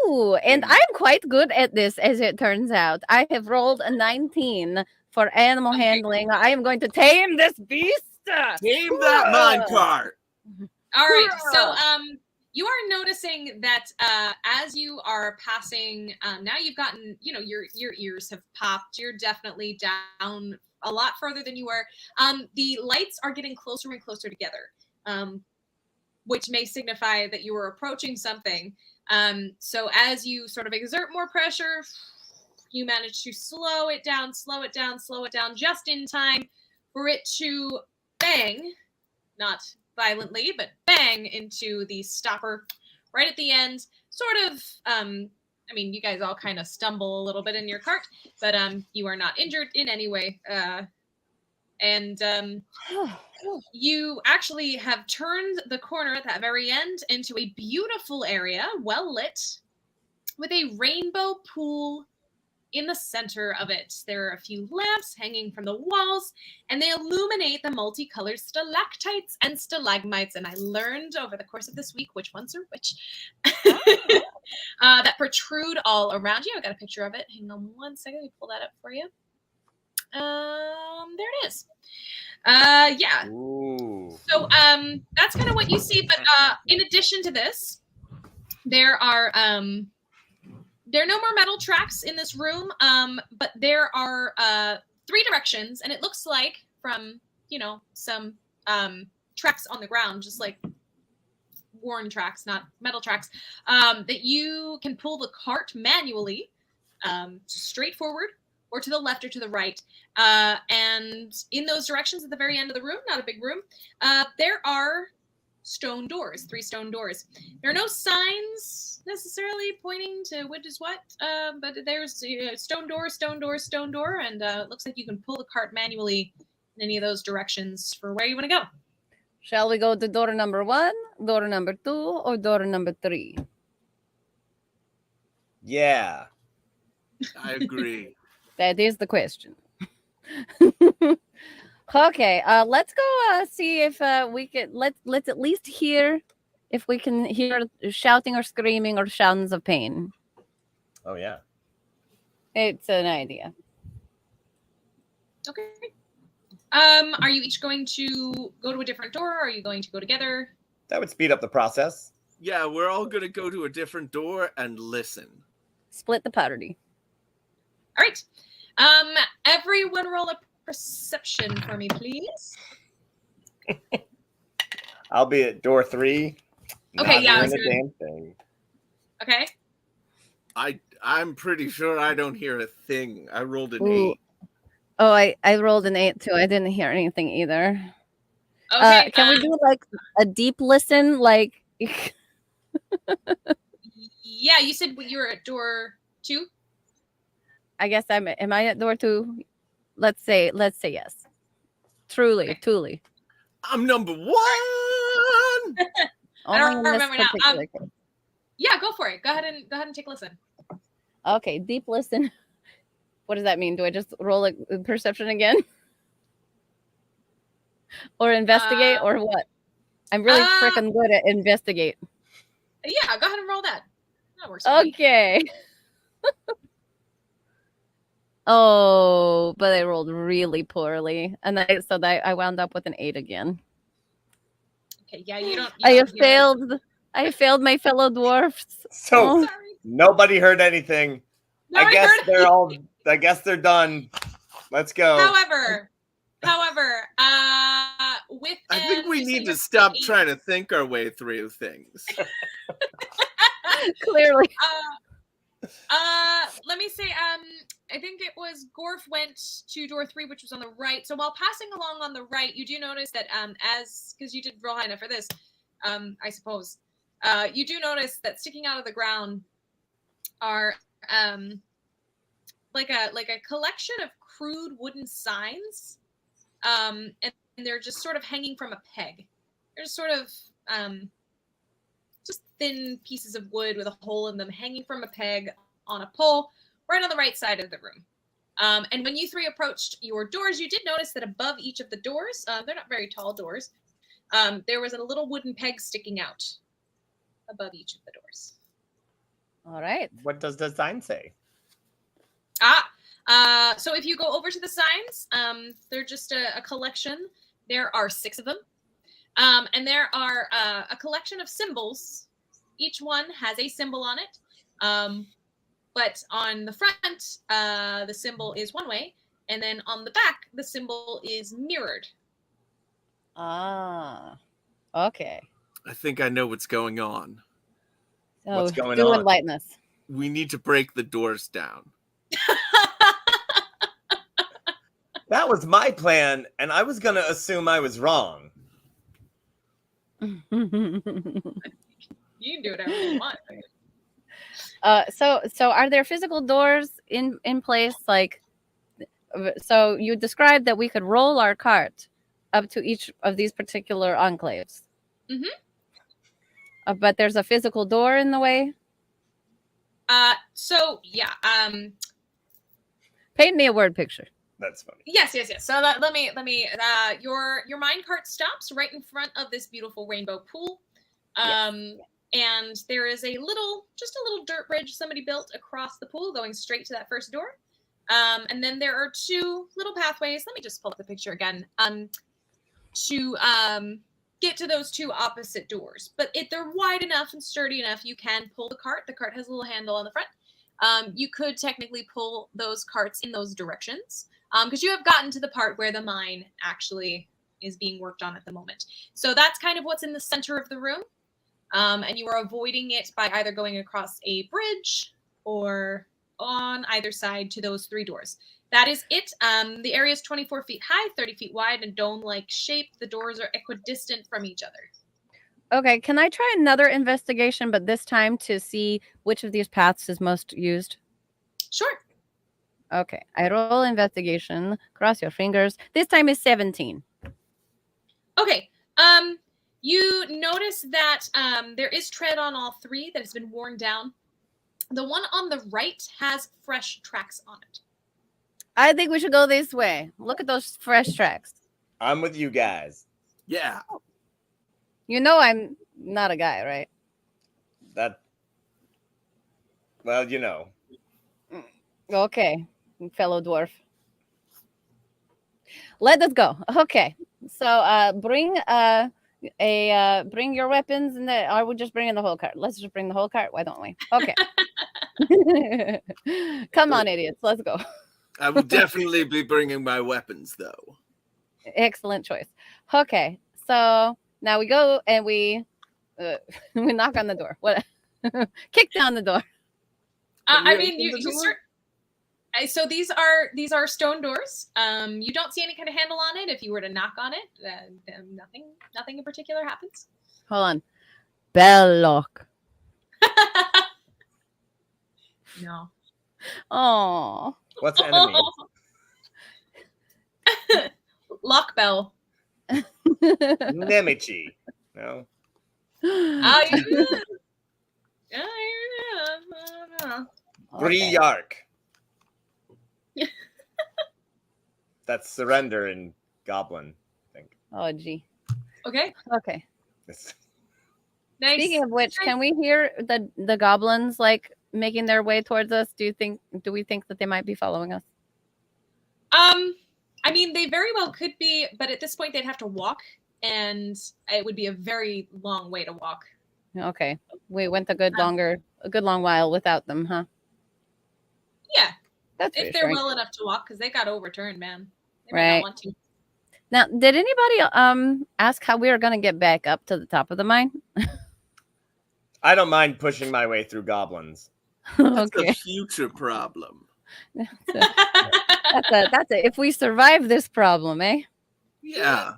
Ooh, and I'm quite good at this, as it turns out. I have rolled a 19 for animal handling. I am going to tame this beast. Tame that minecart. All right. So you are noticing that as you are passing, now you've gotten, your ears have popped. You're definitely down a lot further than you were. The lights are getting closer and closer together, which may signify that you were approaching something. So as you sort of exert more pressure, you manage to slow it down just in time for it to bang not violently, but bang into the stopper right at the end. Sort of, I mean, you guys all kind of stumble a little bit in your cart, but you are not injured in any way. And you actually have turned the corner at that very end into a beautiful area, well lit, with a rainbow pool in the center of it. There are a few lamps hanging from the walls, and they illuminate the multicolored stalactites and stalagmites. And I learned over the course of this week which ones are which. That protrude all around you. I got a picture of it. Hang on one second. Let me pull that up for you. There it is. Yeah. Ooh. So that's kind of what you see. But in addition to this, there are no more metal tracks in this room. But there are 3 directions, and it looks like from some tracks on the ground, just like worn tracks, not metal tracks, that you can pull the cart manually, straight forward or to the left or to the right. And in those directions at the very end of the room, not a big room, there are stone doors, 3 stone doors. There are no signs necessarily pointing to which is what, but there's stone door, stone door, stone door, and it looks like you can pull the cart manually in any of those directions for where you want to go. Shall we go to door number 1, door number 2, or door number 3? Yeah. I agree. That is the question. Okay, let's go see if we can. Let's at least hear if we can hear shouting or screaming or sounds of pain. Oh yeah. It's an idea. Okay. Are you each going to go to a different door, or are you going to go together? That would speed up the process. Yeah, we're all gonna go to a different door and listen. Split the party. All right. Everyone roll a perception for me, please. I'll be at door 3. Okay, not yeah, I hearing was a gonna- damn thing. Okay. I'm pretty sure I don't hear a thing. I rolled an Ooh. 8. Oh, I rolled an 8 too. I didn't hear anything either. Okay. Can we do like a deep listen? Like, Yeah, you said you were at door 2. I guess am I at door 2? Let's say yes. Truly, Okay. truly. I'm number 1. I don't Only in this remember now. particular case. Yeah, go for it. Go ahead and take a listen. Okay, deep listen. What does that mean? Do I just roll a perception again? Or investigate or what? I'm really freaking good at investigate. Yeah, go ahead and roll that. That works. For me. Okay. Oh, but I rolled really poorly. And I wound up with an 8 again. Okay, yeah, you don't. I have hear- failed. I failed my fellow dwarfs. So Oh. Sorry. nobody heard anything. Nobody I guess heard they're all. I guess they're done. Let's go. However, with I think we you need said to stop you're- trying to think our way through things. Clearly. Let me say, I think it was Gorf went to door 3, which was on the right. So while passing along on the right, you do notice that because you did roll high enough for this, I suppose, you do notice that sticking out of the ground are like a collection of crude wooden signs, and they're just sort of hanging from a peg. They're just sort of just thin pieces of wood with a hole in them hanging from a peg on a pole right on the right side of the room. And when you 3 approached your doors, you did notice that above each of the doors, they're not very tall doors, there was a little wooden peg sticking out above each of the doors. All right. What does the sign say? So if you go over to the signs, they're just a collection. There are 6 of them. And there are a collection of symbols. Each one has a symbol on it. But on the front, the symbol is one way. And then on the back, the symbol is mirrored. Ah. Okay. I think I know what's going on. So What's going do on? enlighten us. We need to break the doors down. That was my plan, and I was gonna assume I was wrong. You can do whatever you want. So are there physical doors in place? Like, so you described that we could roll our cart up to each of these particular enclaves. Mm-hmm. But there's a physical door in the way. So yeah. Paint me a word picture. That's funny. Yes. So let me. Your mine cart stops right in front of this beautiful rainbow pool. And there is just a little dirt bridge somebody built across the pool going straight to that first door. And then there are two little pathways. Let me just pull up the picture again. To get to those two opposite doors. But if they're wide enough and sturdy enough, you can pull the cart. The cart has a little handle on the front. You could technically pull those carts in those directions because you have gotten to the part where the mine actually is being worked on at the moment. So that's kind of what's in the center of the room. And you are avoiding it by either going across a bridge or on either side to those three doors. That is it. The area is 24 feet high, 30 feet wide, and dome-like shape. The doors are equidistant from each other. Okay, can I try another investigation, but this time to see which of these paths is most used? Sure. Okay, I roll investigation. Cross your fingers. This time is 17. Okay. You notice that there is tread on all three that has been worn down. The one on the right has fresh tracks on it. I think we should go this way. Look at those fresh tracks. I'm with you guys. Yeah. You know I'm not a guy, right? Well, you know. Okay, fellow dwarf. Let us go. Okay, so bring bring your weapons and I would just bring in the whole cart. Let's just bring the whole cart. Why don't we? Okay. Come on, idiots. Let's go. I will definitely be bringing my weapons, though. Excellent choice. Okay, so now we go and we knock on the door. What? Kick down the door. I mean, you so these are stone doors. You don't see any kind of handle on it. If you were to knock on it, nothing in particular happens. Hold on. Bell lock. No. Oh. What's enemy? Lock bell. Nemichi. No. Briark. That's surrender in Goblin, I think. Oh, gee. Okay. Okay. It's- Nice. Speaking of which, can we hear the goblins like making their way towards us? Do we think that they might be following us? I mean, they very well could be, but at this point they'd have to walk, and it would be a very long way to walk. Okay. We went a good long while without them, huh? Yeah. That's If they're reassuring. well enough to walk, because they got overturned, man. They might Right. not want to. Now, did anybody ask how we are going to get back up to the top of the mine? I don't mind pushing my way through goblins. That's Okay. a future problem. That's it. If we survive this problem, eh? Yeah.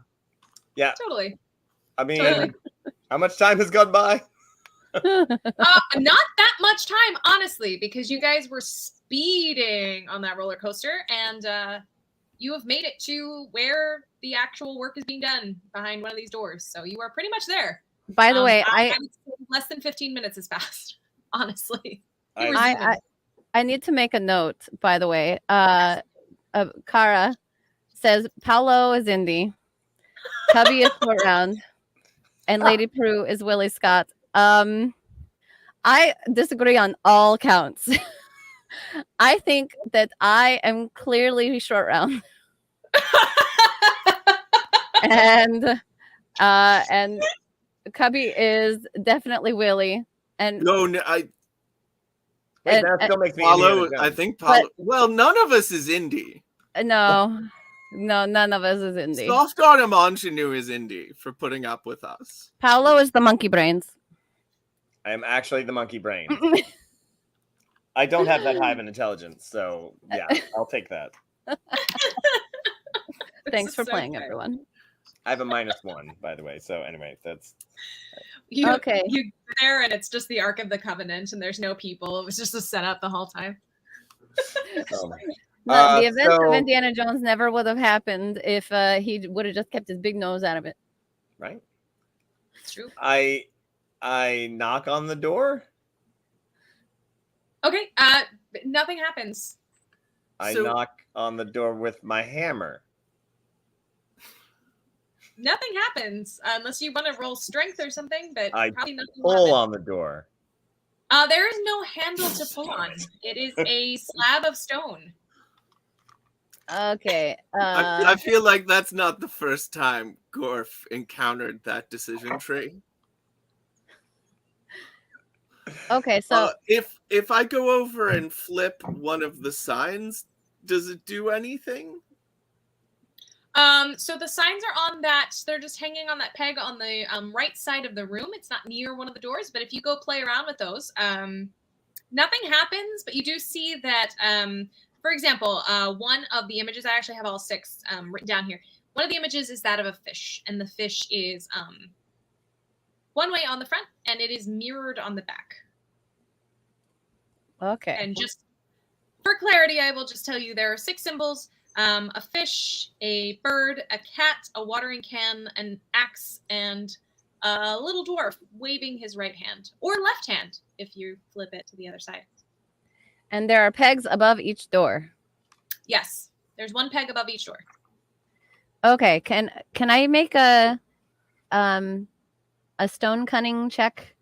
Yeah. Totally. I mean, Totally. how much time has gone by? Not that much time, honestly, because you guys were speeding on that roller coaster, and you have made it to where the actual work is being done behind one of these doors. So you are pretty much there. By the way, I would say less than 15 minutes has passed, honestly. You were zooming. I need to make a note, by the way. Kara says Paolo is Indy, Cubby is Short Round, and Lady Prue is Willie Scott. I disagree on all counts. I think that I am clearly Short Round. and Cubby is definitely Willie. And No, Wait, that still makes me Paulo. Indiana I Jones. think Paulo. Well, none of us is indie. no, none of us is Indy. Soft Autumn Ingenue is indie for putting up with us. Paolo is the monkey brains. I am actually the monkey brain. I don't have that high of an intelligence, so yeah, I'll take that. Thanks is for so playing, good. everyone. I have a -1, by the way. So anyway, that's Okay. You get there and it's just the Ark of the Covenant and there's no people. It was just a setup the whole time. The events of so- Indiana Jones never would have happened if he would have just kept his big nose out of it. right. It's true. I knock on the door. Okay. Nothing happens. I So- knock on the door with my hammer. Nothing happens unless you want to roll strength or something, but I probably nothing will Pull happen. on the door. There is no handle to pull on. It is a slab of stone. Okay. I feel like that's not the first time Gorf encountered that decision tree. Okay. So If I go over and flip one of the signs, does it do anything? So the signs are on that. They're just hanging on that peg on the right side of the room. It's not near one of the doors, but if you go play around with those, nothing happens. But you do see that, for example, one of the images, I actually have all 6 written down here. One of the images is that of a fish, and the fish is one way on the front, and it is mirrored on the back. okay. And just for clarity, I will just tell you there are 6 symbols. A fish, a bird, a cat, a watering can, an axe, and a little dwarf waving his right hand or left hand if you flip it to the other side. And there are pegs above each door. Yes, there's one peg above each door. Okay. Can I make a stone cunning check?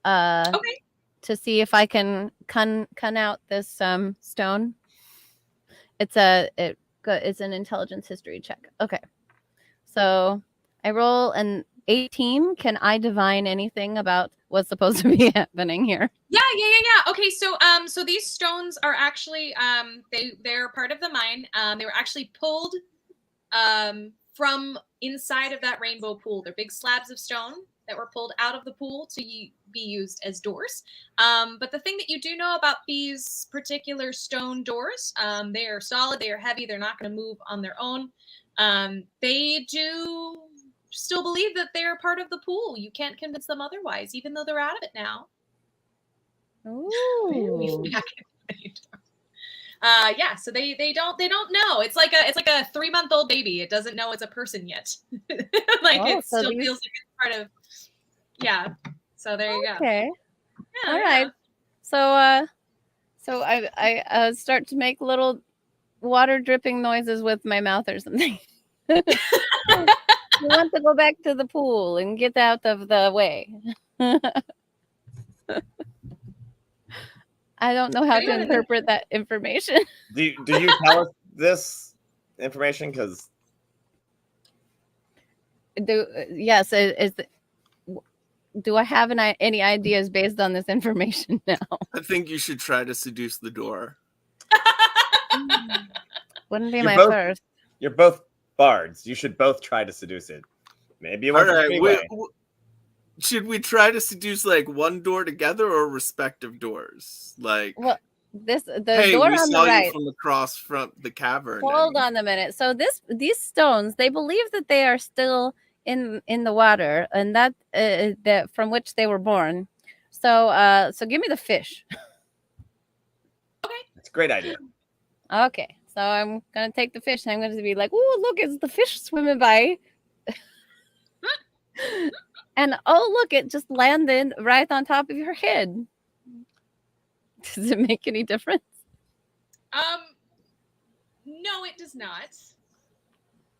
Okay. To see if I can cun out this stone. It's an intelligence history check. Okay. So I roll an 18. Can I divine anything about what's supposed to be happening here? Yeah. Okay, so these stones are actually they're part of the mine. They were actually pulled from inside of that rainbow pool. They're big slabs of stone that were pulled out of the pool to be used as doors. But the thing that you do know about these particular stone doors, they are solid, they are heavy, they're not going to move on their own. They do still believe that they're part of the pool. You can't convince them otherwise, even though they're out of it now. Ooh. Yeah, so they don't know. It's like a 3-month-old baby. It doesn't know it's a person yet. Like it so still these- feels like it's part of. Yeah. So there you go. Okay. Yeah, All right. So I start to make little water dripping noises with my mouth or something. You want to go back to the pool and get out of the way. I don't know how to interpret that information. Do you tell us this information? Because Yes, do I have any ideas based on this information now? I think you should try to seduce the door. Wouldn't be You're my both- first. you're both bards. You should both try to seduce it. Maybe it All works right, anyway. should we try to seduce like one door together or respective doors? Like, Well, the hey, door we on saw the right. you from across from the cavern. Hold and- on a minute. So these stones, they believe that they are still in the water, and that from which they were born. So give me the fish. It's a great idea. Okay. So I'm gonna take the fish, and I'm gonna be like, "Oh, look, it's the fish swimming by." And oh, look, it just landed right on top of your head. Does it make any difference? No, it does not.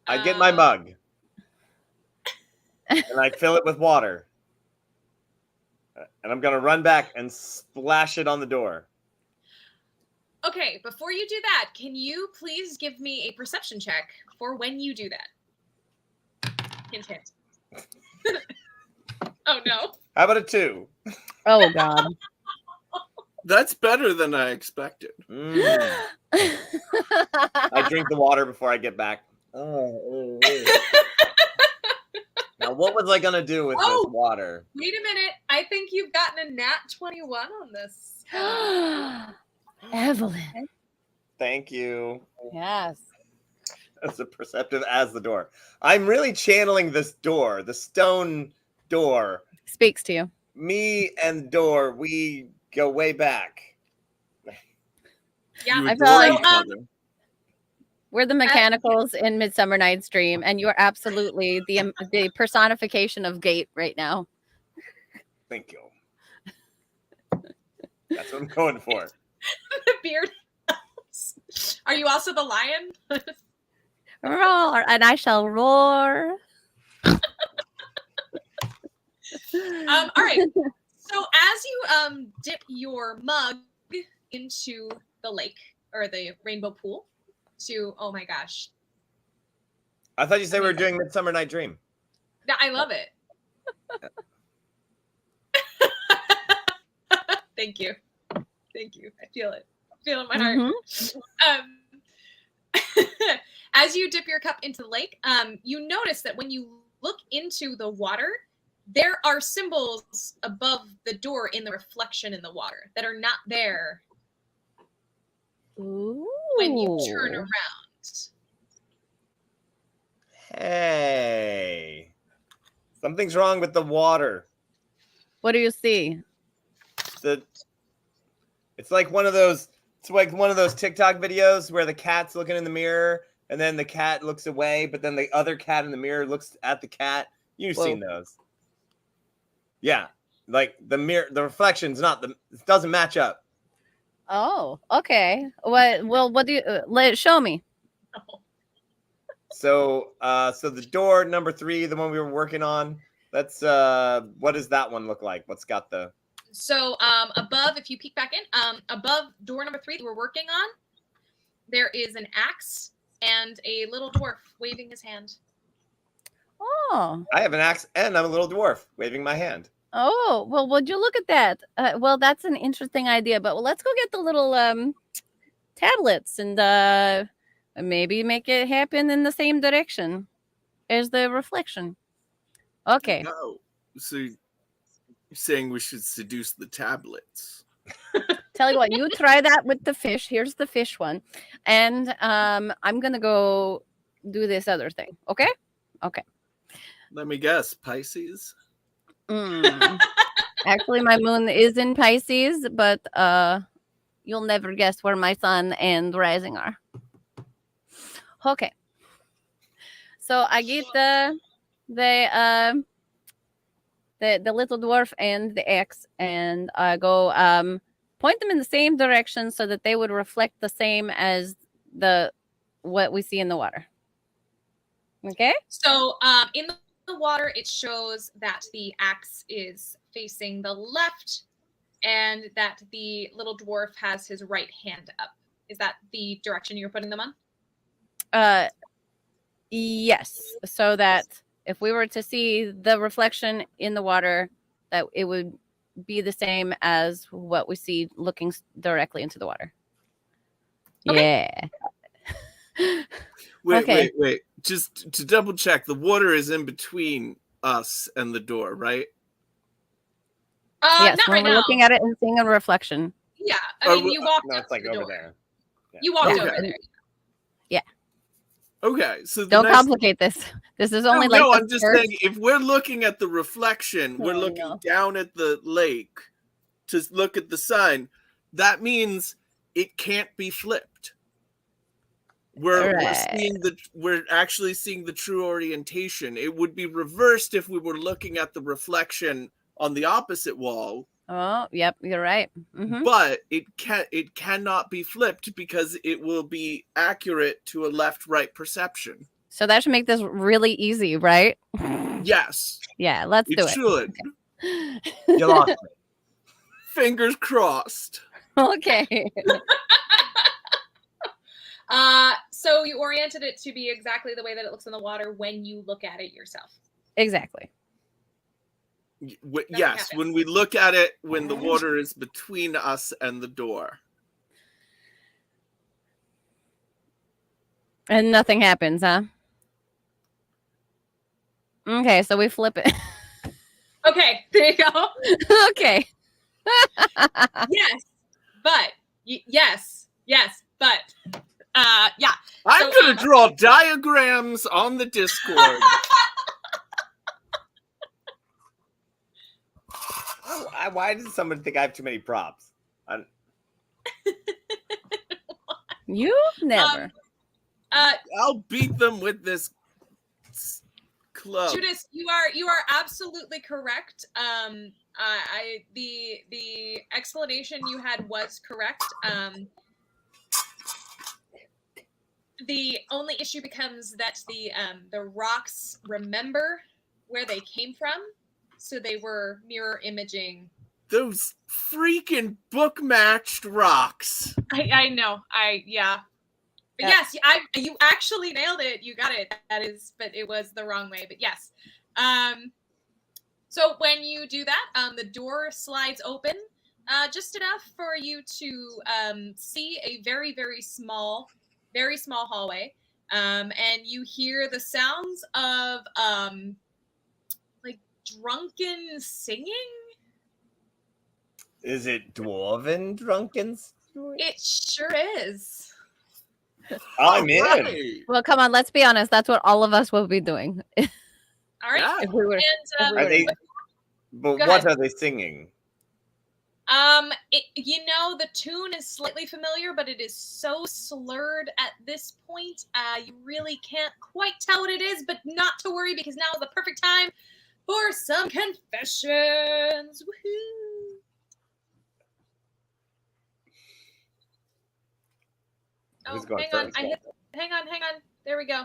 I get my mug and I fill it with water. And I'm going to run back and splash it on the door. Okay, before you do that, can you please give me a perception check for when you do that? Hint, hint. Oh no. How about a 2? Oh God. That's better than I expected. I drink the water before I get back. Oh. Now, what was I going to do with this water? Wait a minute. I think you've gotten a nat 21 on this. Evelyn. Thank you. Yes. as perceptive as the door. I'm really channeling this door, the stone door. Speaks to you. Me and door, we go way back. Yeah. You I adore feel each like- other. We're the mechanicals in Midsummer Night's Dream, and you are absolutely the personification of Gate right now. Thank you. That's what I'm going for. The beard. Are you also the lion? Roar, and I shall roar. All right. So as you dip your mug into the lake or the rainbow pool to, oh my gosh, I thought you said we were doing Midsummer Night Dream. I love it. Thank you. I feel it. I feel it in my heart. As you dip your cup into the lake, you notice that when you look into the water, there are symbols above the door in the reflection in the water that are not there when you turn around. Hey. Something's wrong with the water. What do you see? It's like one of those TikTok videos where the cat's looking in the mirror and then the cat looks away, but then the other cat in the mirror looks at the cat. You've seen those. Yeah. Like the mirror, the reflection's it doesn't match up. Oh, okay. What do you show me? So the door number 3, the one we were working on, that's what does that one look like? What's got the So above, if you peek back in, above door number 3 that we're working on, there is an axe and a little dwarf waving his hand. Oh, I have an axe and I'm a little dwarf waving my hand. oh. Well, would you look at that? Well, that's an interesting idea. But let's go get the little tablets and maybe make it happen in the same direction as the reflection. Okay. Oh, so you're saying we should seduce the tablets? Tell you what, you try that with the fish. Here's the fish one, and I'm gonna go do this other thing. Okay. Okay. Let me guess, Pisces? Actually, my moon is in Pisces, but you'll never guess where my sun and rising are. Okay. So I get the little dwarf and the axe, and I go point them in the same direction so that they would reflect the same as what we see in the water. Okay. So in the water, it shows that the axe is facing the left and that the little dwarf has his right hand up. Is that the direction you're putting them on? Yes. So that if we were to see the reflection in the water, that it would be the same as what we see looking directly into the water. Okay. Yeah. Wait. Just to double check, the water is in between us and the door, right? Yes, Not when right we're now. looking at it and seeing a reflection. Yeah, I mean, you walked No, up it's like to the over door. there. Yeah. You walked Okay. over there. Okay, so the Don't next- complicate this. This is only no, like I'm the just first- saying, if we're looking at the reflection, we're Oh, looking no. down at the lake to look at the sun. That means it can't be flipped. We're Right. we're actually seeing the true orientation. It would be reversed if we were looking at the reflection on the opposite wall, Oh, yep, you're right. Mhm. but it cannot be flipped because it will be accurate to a left-right perception. So that should make this really easy, right? Yes, Yeah, let's do it should. You lost me. Fingers crossed. Okay. So you oriented it to be exactly the way that it looks in the water when you look at it yourself. Exactly. Yes, happens. when we look at it, when the water is between us and the door. And nothing happens, huh? Okay, so we flip it. Okay, there you go. Okay. Yes, but yeah. I'm So, gonna draw diagrams on the Discord. Why did somebody think I have too many props? You never. I'll beat them with this club. Judas, you are absolutely correct. The explanation you had was correct. The only issue becomes that the rocks remember where they came from, so they were mirror imaging. Those freaking book matched rocks. I know. Yeah. But yes, you actually nailed it. You got it. That is, but it was the wrong way. But yes. So when you do that, the door slides open just enough for you to see a very, very small hallway. And you hear the sounds of like drunken singing. Is it dwarven drunkens? It sure is. I'm in. Right. Well, come on, let's be honest. That's what all of us will be doing. All right. Yeah. If we were, And Are they? But Go what ahead. are they singing? The tune is slightly familiar, but it is so slurred at this point, you really can't quite tell what it is, but not to worry, because now is the perfect time for some confessions. Woohoo! Oh, Who's going hang on. first? Hang on. There we go.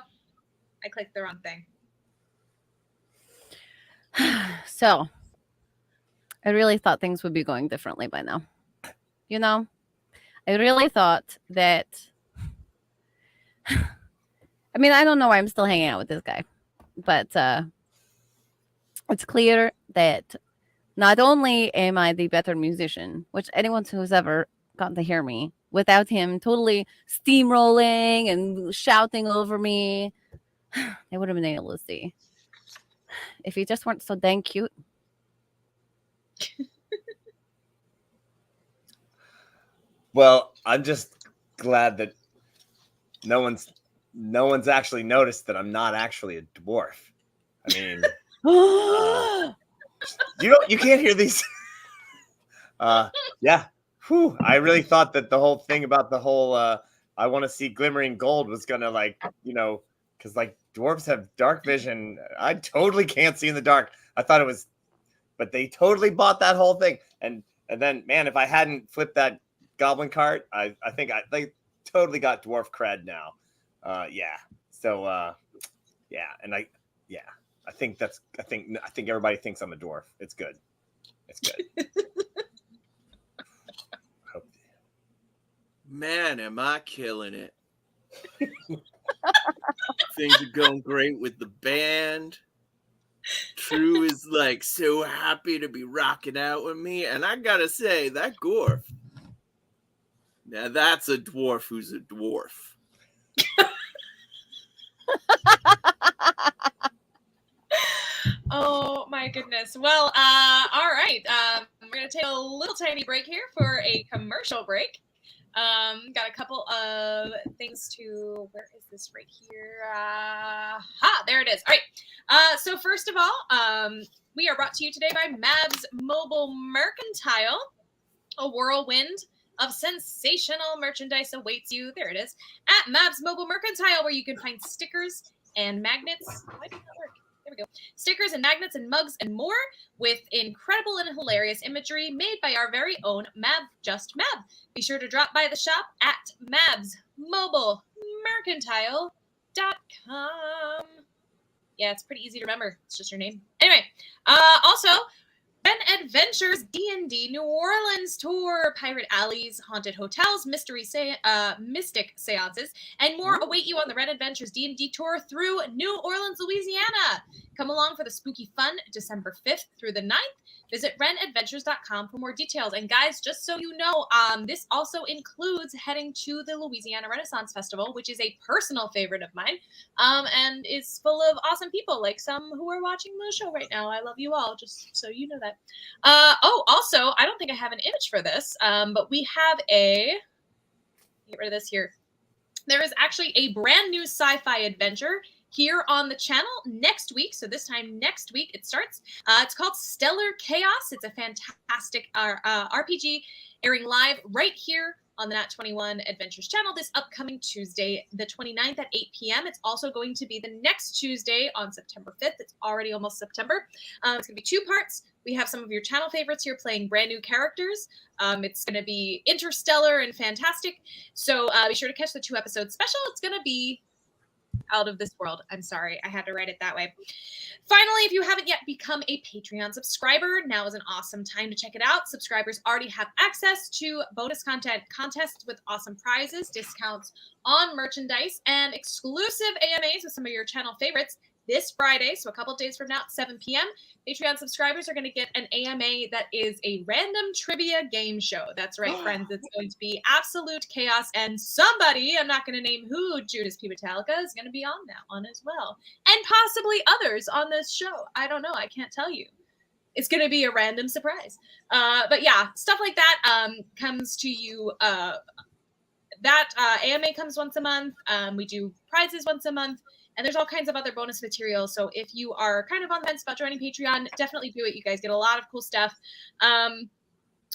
I clicked the wrong thing. so, I really thought things would be going differently by now. You know, I really thought that. I mean, I don't know why I'm still hanging out with this guy, but it's clear that not only am I the better musician, which anyone who's ever gotten to hear me without him totally steamrolling and shouting over me, they would have been able to see. If he just weren't so dang cute. Well, I'm just glad that no one's actually noticed that I'm not actually a dwarf. I mean, you can't hear these. Yeah. Whew. I really thought that the whole thing about the whole I want to see glimmering gold was gonna because like dwarves have dark vision. I totally can't see in the dark. I thought it was, but they totally bought that whole thing. And then, man, if I hadn't flipped that goblin cart, I think they totally got dwarf cred now. Yeah. So yeah, and I think everybody thinks I'm a dwarf. It's good. It's good. Man, am I killing it. Things are going great with the band. True is like so happy to be rocking out with me. And I gotta say, that dwarf, now that's a dwarf who's a dwarf. Oh my goodness. Well, all right. We're gonna take a little tiny break here for a commercial break. Got a couple of things to. Where is this right here? There it is. All right. So first of all, we are brought to you today by Mab's Mobile Mercantile. A whirlwind of sensational merchandise awaits you. There it is at Mab's Mobile Mercantile, where you can find stickers and magnets. Why did that work? There we go. Stickers and magnets and mugs and more with incredible and hilarious imagery made by our very own Mab Just Mab. Be sure to drop by the shop at mabsmobilemercantile.com. Yeah, it's pretty easy to remember. It's just your name. Anyway, also, Ren Adventures D&D New Orleans tour, pirate alleys, haunted hotels, mystic seances, and more await you on the Ren Adventures D&D tour through New Orleans, Louisiana. Come along for the spooky fun December 5th through the 9th. Visit renadventures.com for more details. And guys, just so you know, this also includes heading to the Louisiana Renaissance Festival, which is a personal favorite of mine, and is full of awesome people, like some who are watching the show right now. I love you all, just so you know that. Also, I don't think I have an image for this, but we have get rid of this here. there is actually a brand new sci-fi adventure here on the channel next week. So this time next week it starts. It's called Stellar Chaos. It's a fantastic RPG airing live right here on the Nat 21 Adventures channel this upcoming Tuesday, the 29th at 8 p.m. It's also going to be the next Tuesday on September 5th. It's already almost September. It's going to be 2 parts. We have some of your channel favorites here playing brand new characters. It's going to be interstellar and fantastic. So be sure to catch the 2 episodes special. It's going to be out of this world. I'm sorry, I had to write it that way. Finally, if you haven't yet become a Patreon subscriber, now is an awesome time to check it out. Subscribers already have access to bonus content, contests with awesome prizes, discounts on merchandise, and exclusive AMAs with some of your channel favorites. This Friday, so a couple days from now at 7 p.m., Patreon subscribers are going to get an AMA that is a random trivia game show. That's right, friends. It's going to be absolute chaos, and somebody, I'm not going to name who, Judas P. Metallica, is going to be on that one as well. And possibly others on this show. I don't know. I can't tell you. It's going to be a random surprise. But yeah, stuff like that comes to you. AMA comes once a month. We do prizes once a month. And there's all kinds of other bonus material. So if you are kind of on the fence about joining Patreon, definitely do it. You guys get a lot of cool stuff. Oh,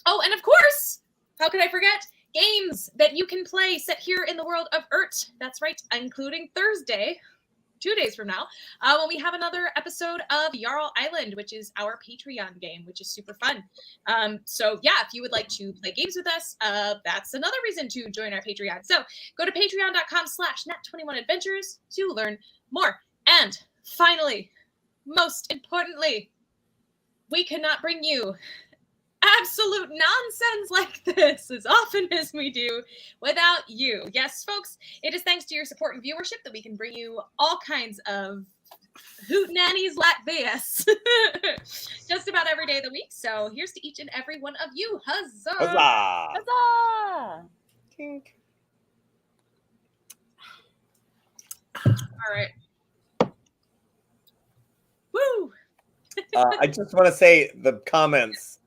and of course, how could I forget? Games that you can play set here in the world of Urt. That's right, including Thursday, 2 days from now, when we have another episode of Jarl Island, which is our Patreon game, which is super fun. So yeah, if you would like to play games with us, that's another reason to join our Patreon. So go to patreon.com/nat21adventures to learn more. And finally, most importantly, we cannot bring you absolute nonsense like this as often as we do without you. Yes, folks, it is thanks to your support and viewership that we can bring you all kinds of hootenannies like this just about every day of the week. So here's to each and every one of you. Huzzah! Huzzah! Huzzah! Tink. All right. Woo! I just want to say the comments.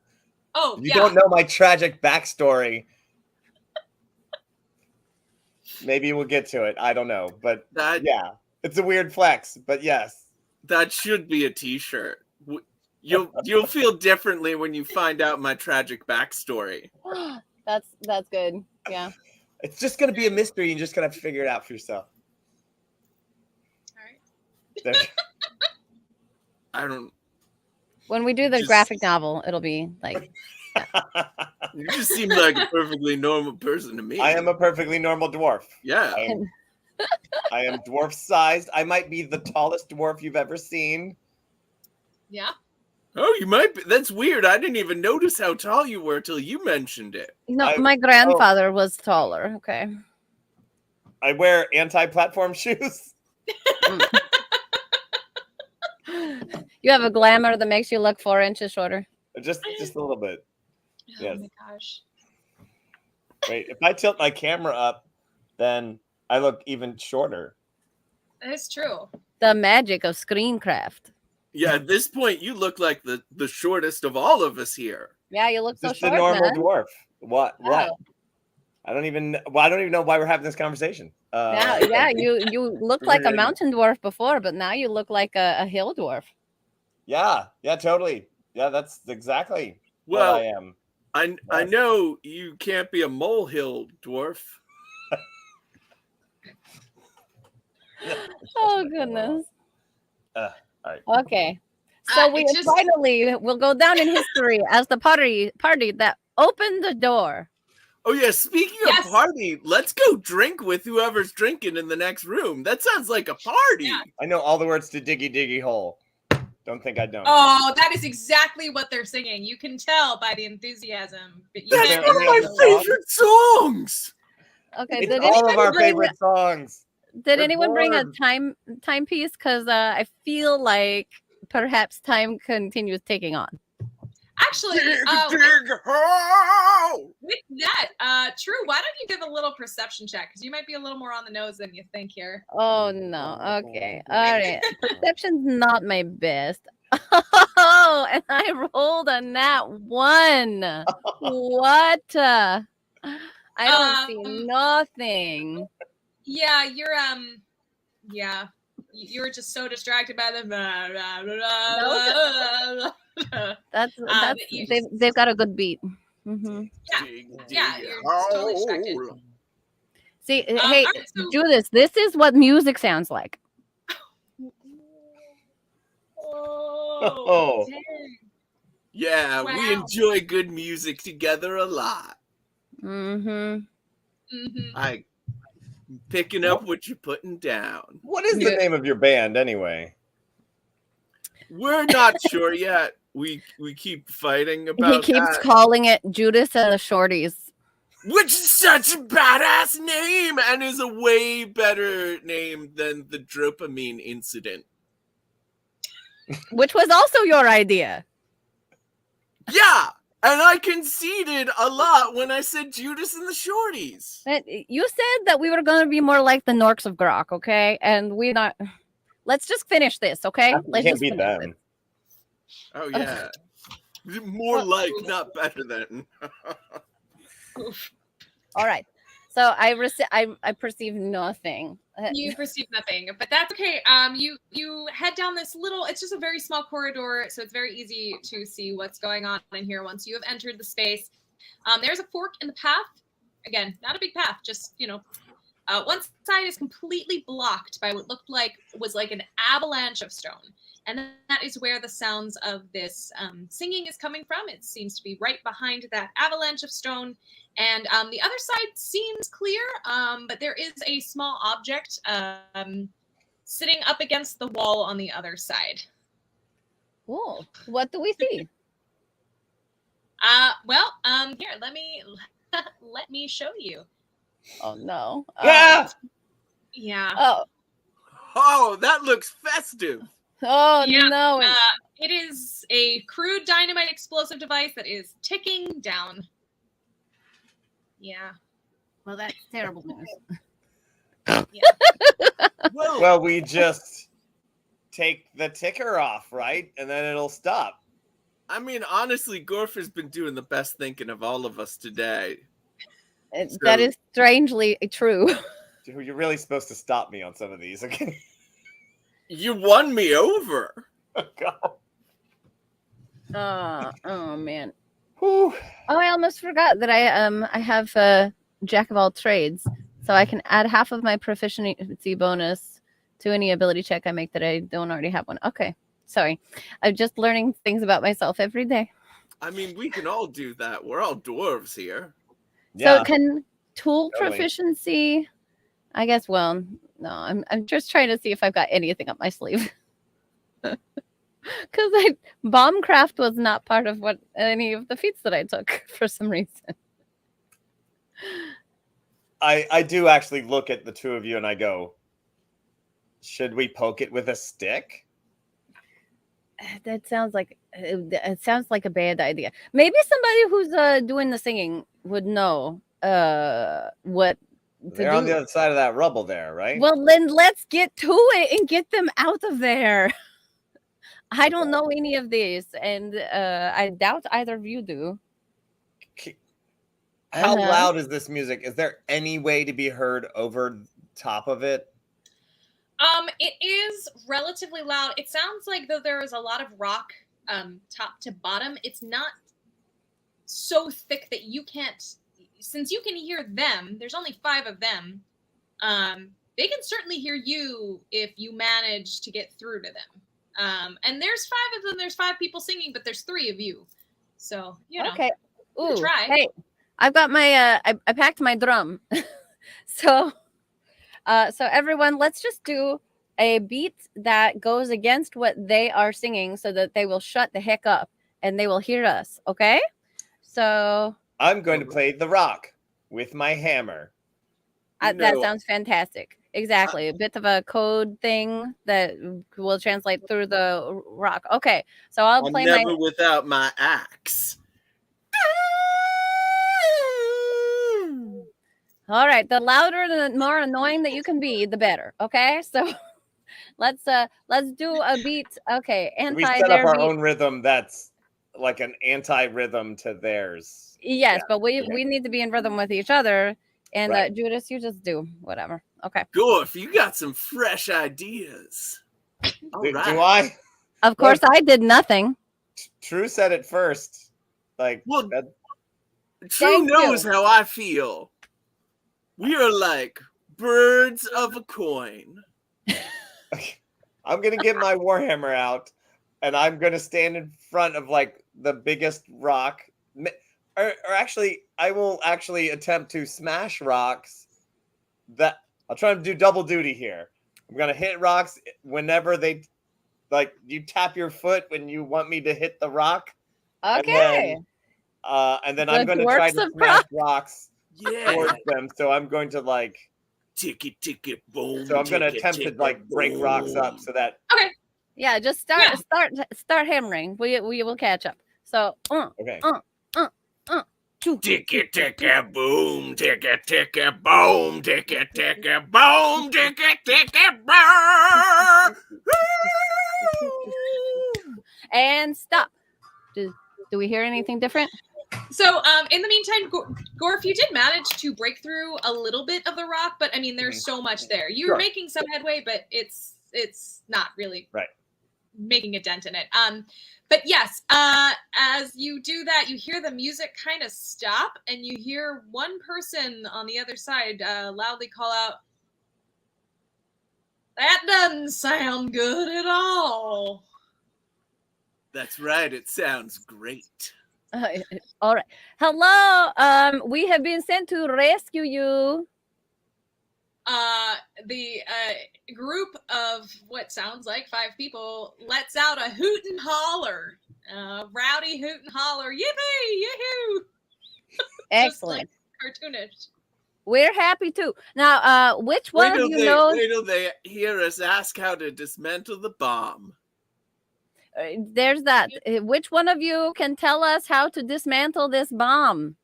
Oh, You yeah. don't know my tragic backstory. Maybe we'll get to it. I don't know. But yeah, it's a weird flex. But yes. That should be a t-shirt. You'll feel differently when you find out my tragic backstory. That's good. Yeah. It's just going to be a mystery. You just going to have to figure it out for yourself. All right. There. I don't. When we do the graphic novel, it'll be like. You just seem like a perfectly normal person to me. I am a perfectly normal dwarf. Yeah. I am dwarf sized. I might be the tallest dwarf you've ever seen. Yeah. Oh, you might be. That's weird. I didn't even notice how tall you were till you mentioned it. No, my grandfather was taller. Okay. I wear anti-platform shoes. You have a glamour that makes you look 4 inches shorter. Just a little bit. Oh Yes. my gosh. Wait, if I tilt my camera up, then I look even shorter. That is true. The magic of screencraft. Yeah, at this point, you look like the shortest of all of us here. Yeah, you look so Just short, a normal man. dwarf. What? Wow. I don't even know why we're having this conversation. Yeah, you looked like a mountain dwarf before, but now you look like a hill dwarf. Yeah, totally. Yeah, that's exactly what I am. I know you can't be a molehill dwarf. Oh goodness. All right. Okay. So finally will go down in history as the party that opened the door. Oh yeah, speaking of party, let's go drink with whoever's drinking in the next room. That sounds like a party. Yeah. I know all the words to Diggy Diggy Hole. Don't think I don't. Oh, that is exactly what they're singing. You can tell by the enthusiasm. But That's one of my favorite songs. Okay. It's all of our favorite songs. Did anyone bring a timepiece? Because I feel like perhaps time continues taking on. Actually, with that, True, why don't you give a little perception check? Because you might be a little more on the nose than you think here. Oh, no. Okay. All right. Perception's not my best. Oh, and I rolled a nat 1. What? I don't see nothing. Yeah, you're yeah. You were just so distracted by the That's that you just, they've got a good beat. Hmm. yeah, you're just totally distracted. See, All hey, right, so Judas, this is what music sounds like. Oh. dang. Yeah, we Wow. enjoy good music together a lot. Mm-hmm. I picking up what you're putting down. What is the name of your band anyway? We're not sure yet. We keep fighting He about keeps that. calling it Judas and the Shorties, Which is such a badass name and is a way better name than the dopamine incident. which was also your idea. Yeah, and I conceded a lot when I said Judas and the Shorties. You said that we were going to be more like the Norks of Grok, okay? And we're not. Let's just finish this, okay? You Let's can't just beat finish them. this. Oh yeah, more like, not better than. All right. So I perceive nothing. You perceive nothing, but that's okay. You head down this little. It's just a very small corridor, so it's very easy to see what's going on in here once you have entered the space. There's a fork in the path. Again, not a big path. Just one side is completely blocked by what looked like was like an avalanche of stone, and that is where the sounds of this singing is coming from. It seems to be right behind that avalanche of stone. And the other side seems clear, but there is a small object sitting up against the wall on the other side. Cool. What do we see? Here, let me show you. Oh no. Yeah. Yeah. Oh, that looks festive. Oh Yeah, no. it is a crude dynamite explosive device that is ticking down. Yeah. Well, that's terrible news. Well, we just take the ticker off, right? And then it'll stop. I mean, honestly, Gorf has been doing the best thinking of all of us today. That is strangely true. Dude, you're really supposed to stop me on some of these, okay? You won me over. Oh man. Whew. Oh, I almost forgot that I have Jack of all trades, so I can add half of my proficiency bonus to any ability check I make that I don't already have one. Okay, sorry, I'm just learning things about myself every day. I mean, we can all do that. We're all dwarves here. Yeah. So can tool Totally. proficiency? I guess. Well, no, I'm just trying to see if I've got anything up my sleeve. Because bombcraft was not part of what any of the feats that I took for some reason. I do actually look at the two of you and I go, should we poke it with a stick? That sounds like it sounds like a bad idea. Maybe somebody who's doing the singing would know what to They're do. on the other side of that rubble there, right? Well, then let's get to it and get them out of there. I don't know any of these, and I doubt either of you do. How loud is this music? Is there any way to be heard over top of it? It is relatively loud. It sounds like though there is a lot of rock top to bottom. It's not so thick that you can't, since you can hear them, there's only 5 of them. They can certainly hear you if you manage to get through to them. And there's 5 of them. There's 5 people singing, but there's 3 of you. So, Okay. Ooh, try. Hey, I've got my I packed my drum. So everyone, let's just do a beat that goes against what they are singing so that they will shut the heck up and they will hear us, okay? So I'm going to play the rock with my hammer. that sounds fantastic. Exactly. A bit of a code thing that will translate through the rock. Okay. So I'll play never without my axe. All right. The louder, the more annoying that you can be, the better. Okay. So let's do a beat. Okay. We set up our own rhythm that's like an anti-rhythm to theirs. Yes, but we need to be in rhythm with each other And Right. Judas, you just do whatever. Okay. Gorf, you got some fresh ideas. All Do right. I? Of course, I did nothing. True said it first. Like, Well, that, True Thank knows you. how I feel. We are like birds of a coin. I'm gonna get my warhammer out, and I'm gonna stand in front of like the biggest rock, or actually, I will actually attempt to smash rocks. That I'll try to do double duty here. I'm gonna hit rocks whenever they like. You tap your foot when you want me to hit the rock, Okay. and then The I'm gonna try dwarfs to of smash rocks Yeah. towards them. So I'm going to like. Ticket, ticket, boom. So I'm gonna ticket, attempt to ticket, like break rocks up boom. so that Yeah, just start hammering. We will catch up. So, okay. Ticket, ticket, boom. Ticket, ticket, boom. Ticket, ticket, boom. Ticket, ticket, boom. and stop. Do we hear anything different? So, in the meantime, Gorf, you did manage to break through a little bit of the rock, but I mean, there's so much there. You're Sure. making some headway, but it's not really Right. making a dent in it. But yes, as you do that, you hear the music kind of stop, and you hear one person on the other side loudly call out, "That doesn't sound good at all." That's right. It sounds great. All right. Hello. We have been sent to rescue you. The group of what sounds like 5 people lets out a hoot and holler, rowdy hoot and holler, yippee, yoo-hoo! Excellent. Just like cartoonish. We're happy too. Now, which one of you knows? Wait till they hear us ask how to dismantle the bomb. There's that. Which one of you can tell us how to dismantle this bomb?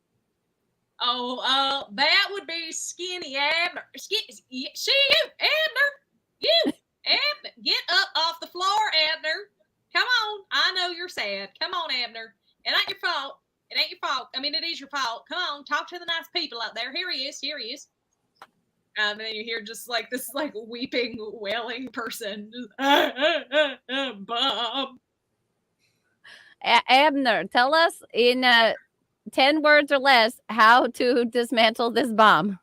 Oh, that would be Skinny Abner. See you, Abner. You, Abner. Get up off the floor, Abner. Come on. I know you're sad. Come on, Abner. It ain't your fault. It ain't your fault. I mean, it is your fault. Come on. Talk to the nice people out there. Here he is. Here he is. And then you hear just like this, like weeping, wailing person. Bomb. Abner, tell us in 10 words or less how to dismantle this bomb.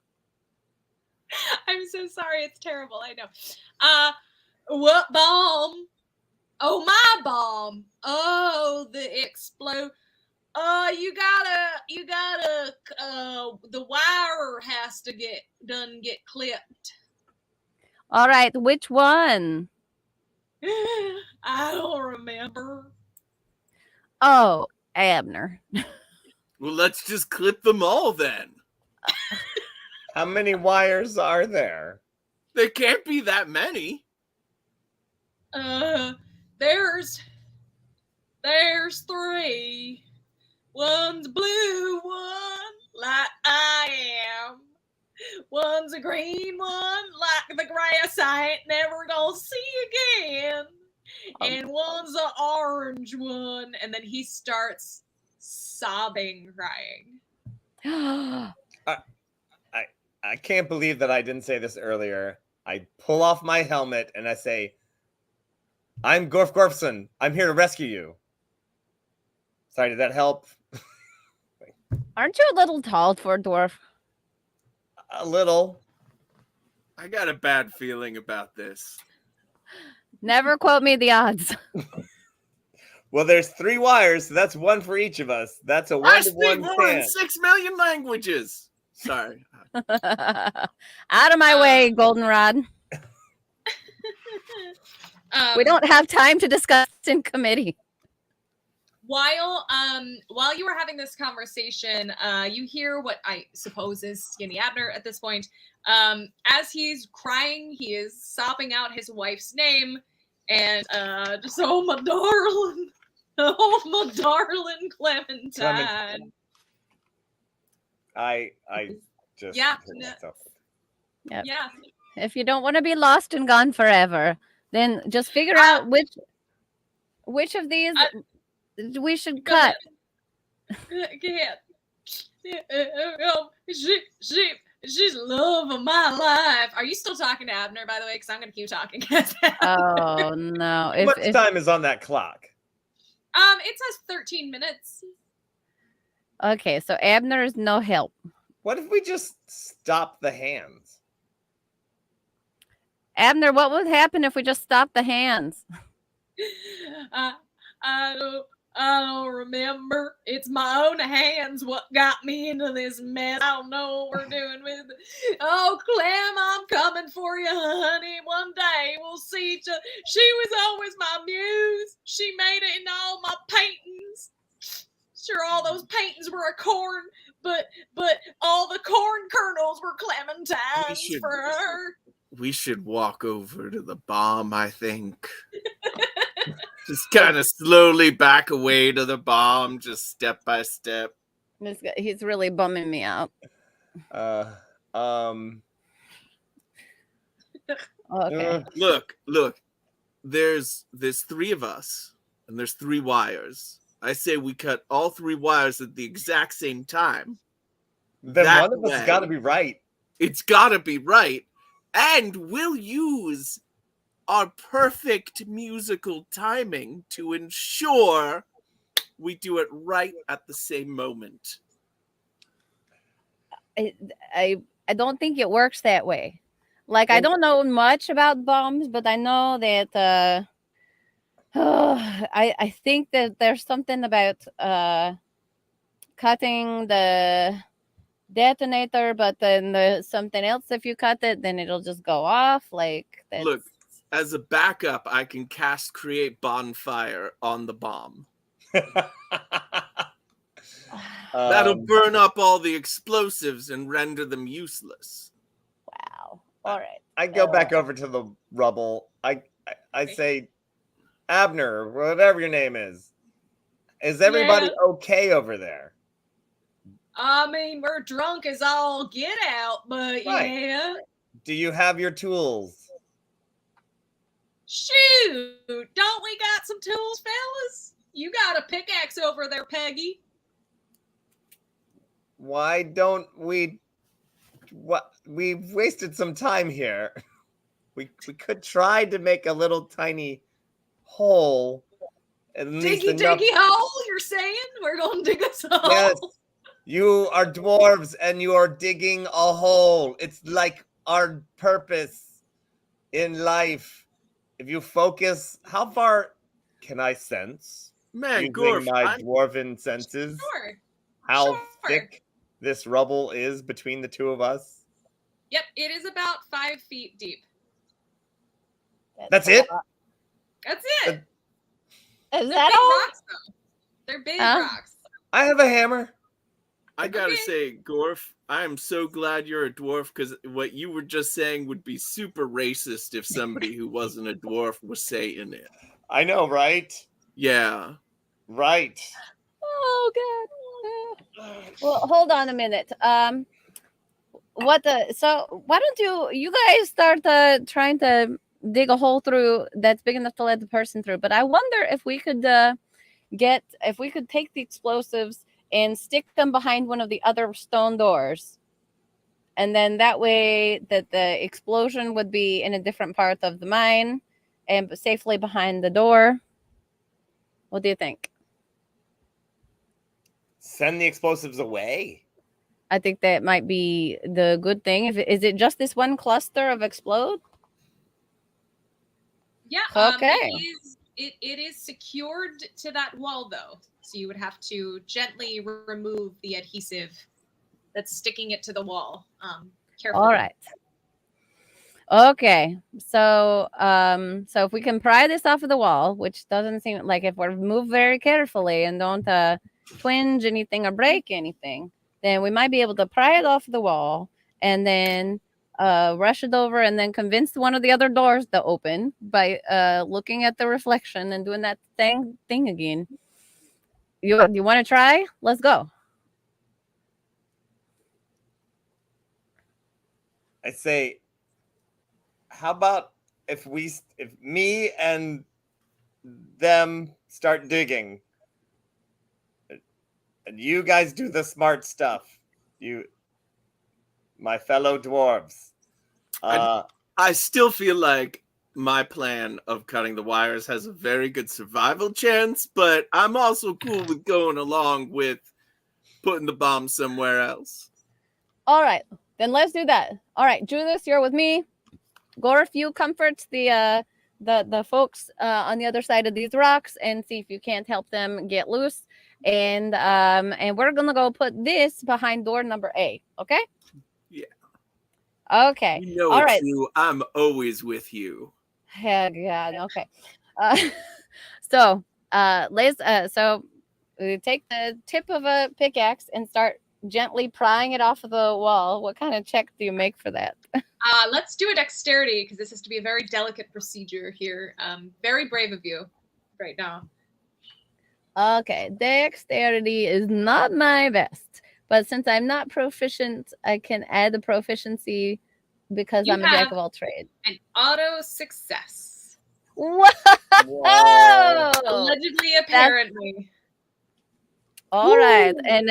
I'm so sorry. It's terrible. I know. What bomb? Oh, my bomb. Oh, the explode. You gotta, the wire has to get clipped. All right, which one? I don't remember. Oh, Abner. Well, let's just clip them all then. How many wires are there? There can't be that many. There's 3. One's blue, one like I am. One's a green one like the grass I ain't never gonna see again. And one's an orange one. And then he starts sobbing, crying. I can't believe that I didn't say this earlier. I pull off my helmet and I say, "I'm Gorf Gorfson. I'm here to rescue you." Sorry, did that help? Aren't you a little tall for a dwarf? A little. I got a bad feeling about this. Never quote me the odds. Well, there's 3 wires, so that's 1 for each of us. That's a I speak 1-to-1 more than chance. 6 million languages. Sorry. Out of my way, Goldenrod. We don't have time to discuss in committee. While you were having this conversation, you hear what I suppose is Skinny Abner at this point. As he's crying, he is sobbing out his wife's name, and just oh my darling, oh my darling Clementine. I just Yeah. hit myself. Yep. Yeah. If you don't want to be lost and gone forever, then just figure out which of these we should cut. Sheep, She's the love of my life. Are you still talking to Abner, by the way? Because I'm going to keep talking. Oh no! How much time is on that clock? It says 13 minutes. Okay, so Abner is no help. What if we just stop the hands? Abner, what would happen if we just stopped the hands? I don't remember. It's my own hands what got me into this mess. I don't know what we're doing with it. Oh, Clem, I'm coming for you, honey. One day we'll see each other. She was always my muse. She made it in all my paintings. Sure, all those paintings were a corn, but all the corn kernels were clementines for her. We should walk over to the bomb, I think. Just kind of slowly back away to the bomb, just step by step. He's really bumming me out. Okay. Look. There's three of us, and there's three wires. I say we cut all three wires at the exact same time. Then one of us has got to be right. It's got to be right. And we'll use our perfect musical timing to ensure we do it right at the same moment. I don't think it works that way. Like, I don't know much about bombs, but I know that I think that there's something about cutting the detonator, but then there's something else. If you cut it, then it'll just go off. Like, look, as a backup, I can cast Create Bonfire on the bomb. That'll burn up all the explosives and render them useless. Wow. All right. I go back over to the rubble. I say, Abner, whatever your name is everybody okay over there? I mean, we're drunk as all get out, but yeah. Do you have your tools? Shoot, don't we got some tools, fellas? You got a pickaxe over there, Peggy. Why don't we... We've wasted some time here. We could try to make a little tiny hole. Diggy hole, you're saying? We're going to dig us a hole? Yes. You are dwarves and you are digging a hole. It's like our purpose in life. If you focus, how far can I sense? Man, using my dwarven senses. Sure. How thick this rubble is between the two of us? Yep, it is about 5 feet deep. That's it? That's it. Is that all? Rocks, though. They're big rocks. I have a hammer. I gotta say, Gorf, I am so glad you're a dwarf, because what you were just saying would be super racist if somebody who wasn't a dwarf was saying it. I know, right? Yeah. Right. Oh, God. Well, hold on a minute. So why don't you guys start trying to dig a hole through that's big enough to let the person through? But I wonder if we could take the explosives and stick them behind one of the other stone doors. And then that way that the explosion would be in a different part of the mine and safely behind the door. What do you think? Send the explosives away? I think that might be the good thing. Is it just this one cluster of explode? Yeah. Okay. It is secured to that wall, though. So you would have to gently remove the adhesive that's sticking it to the wall. Carefully. All right. Okay. So if we can pry this off of the wall, which doesn't seem like, if we move very carefully and don't twinge anything or break anything, then we might be able to pry it off the wall and then rush it over and then convince one of the other doors to open by looking at the reflection and doing that thing again. You want to try? Let's go. I say, how about if me and them start digging and you guys do the smart stuff? my fellow dwarves. I still feel like my plan of cutting the wires has a very good survival chance, but I'm also cool with going along with putting the bomb somewhere else. All right, then let's do that. All right, Judas, you're with me. Gorf, you comfort the folks on the other side of these rocks and see if you can't help them get loose. And we're gonna go put this behind door number A. Okay? Yeah. Okay. You know All it's right. you. I'm always with you. Yeah, God. Okay. So Liz, so we take the tip of a pickaxe and start gently prying it off of the wall. What kind of check do you make for that? Let's do a dexterity because this has to be a very delicate procedure here. Very brave of you right now. Okay, dexterity is not my best, but since I'm not proficient, I can add the proficiency because You I'm a jack have of all trades. an auto success. Whoa! Allegedly, apparently. All right, and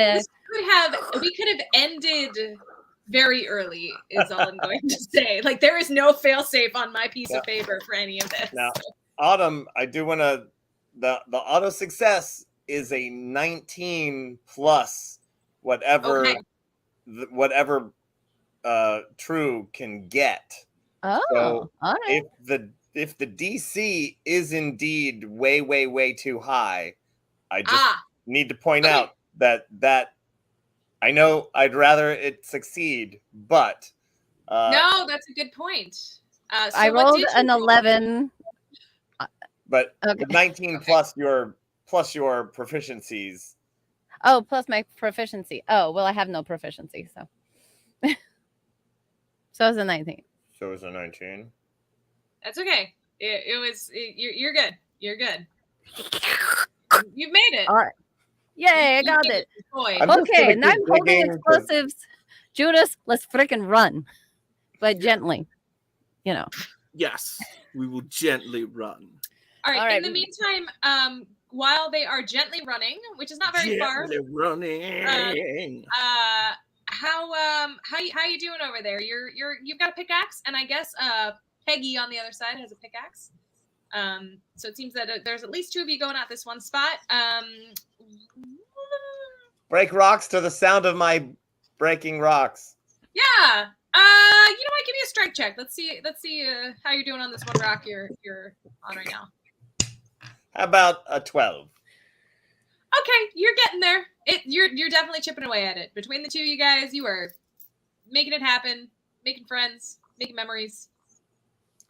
We could have ended very early, is all I'm going to say. Like, there is no fail-safe on my piece of paper for any of this. Now, Autumn, I do want to. The auto success is a 19 plus whatever Okay. whatever True can get. oh, So all right. if the DC is indeed way too high, I just need to point out that I know I'd rather it succeed, but No, that's a good point. So I what rolled did you an roll? 11. but Okay. the 19 plus your proficiencies. Oh, plus my proficiency. Oh, well, I have no proficiency, so. So it's a 19. So it's a 19. That's okay. You're good. You're good. You've made it. All right. Yay, I got made it. Boy. I'm just Okay, gonna now I'm keep holding digging 'cause- explosives. Judas, let's freaking run. But gently, you know. Yes, we will gently run. All right. All right. In the meantime, while they are gently running, which is not very far, Gently running. how you doing over there? You've got a pickaxe, and I guess Peggy on the other side has a pickaxe. So it seems that there's at least two of you going at this one spot. Break rocks to the sound of my breaking rocks. Yeah. You know what? Give me a strength check. Let's see how you're doing on this one rock you're on right now. How about a 12? Okay, you're getting there. You're definitely chipping away at it. Between the two of you guys, you are making it happen, making friends, making memories,